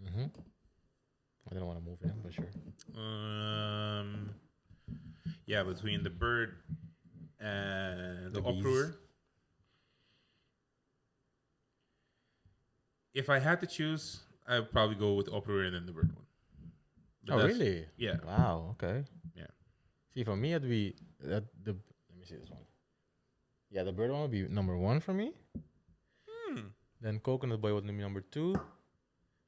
Speaker 2: I don't want to move it, for sure.
Speaker 1: Yeah, between the Bird and the
Speaker 2: bees.
Speaker 1: Uproar. If I had to choose, I would probably go with Uproar and then the Bird one.
Speaker 2: But really?
Speaker 1: Yeah.
Speaker 2: Wow. Okay.
Speaker 1: Yeah.
Speaker 2: See, for me, it'd be let me see this one. Yeah, the Bird one would be number 1 for me. Then Coconut Boy would be number 2.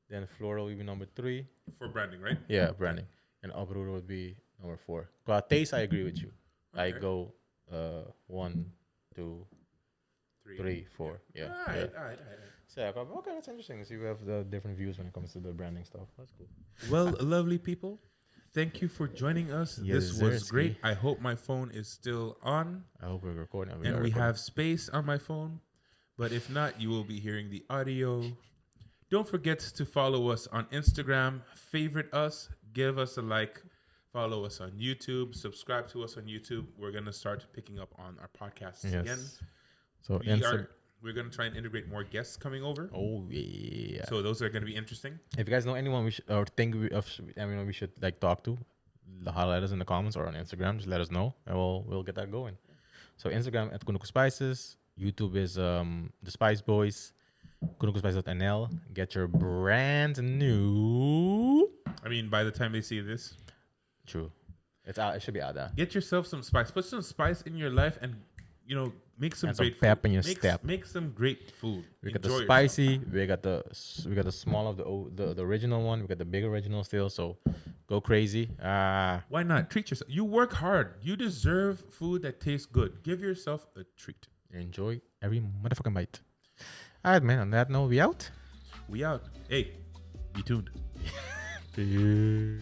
Speaker 2: Then Floral would be number 3.
Speaker 1: For branding, right?
Speaker 2: Yeah, branding. And Uproar would be number 4. But taste, I agree with you. Okay. I go 1, 2, 3, 4. Yeah.
Speaker 1: All right.
Speaker 2: So, okay, that's interesting. See, we have the different views when it comes to the branding stuff. That's cool.
Speaker 1: Well, lovely people, thank you for joining us.
Speaker 2: Yes,
Speaker 1: this was great. I hope my phone is still on.
Speaker 2: I hope we're recording.
Speaker 1: We have space on my phone. But if not, you will be hearing the audio. Don't forget to follow us on Instagram. Favorite us. Give us a like. Follow us on YouTube. Subscribe to us on YouTube. We're going to start picking up on our podcasts again.
Speaker 2: So
Speaker 1: we're going to try and integrate more guests coming over.
Speaker 2: Oh, yeah.
Speaker 1: So those are going to be interesting.
Speaker 2: If you guys know anyone we should like talk to, highlight us in the comments or on Instagram. Just let us know, and we'll get that going. So Instagram at Kunuku Spices. YouTube is the Spice Boys. KunukuSpice.nl. Get your brand new.
Speaker 1: I mean, by the time they see this,
Speaker 2: true, it's out. It should be out there.
Speaker 1: Get yourself some spice. Put some spice in your life, and make some great
Speaker 2: pep
Speaker 1: food.
Speaker 2: in your step.
Speaker 1: Make some great food.
Speaker 2: We got the spicy. We got the small of the original one. We got the big original still. So go crazy.
Speaker 1: Why not? Treat yourself. You work hard. You deserve food that tastes good. Give yourself a treat.
Speaker 2: Enjoy every motherfucking bite. All right, man. On that note, we out.
Speaker 1: We out. Hey, be tuned.
Speaker 2: Peace.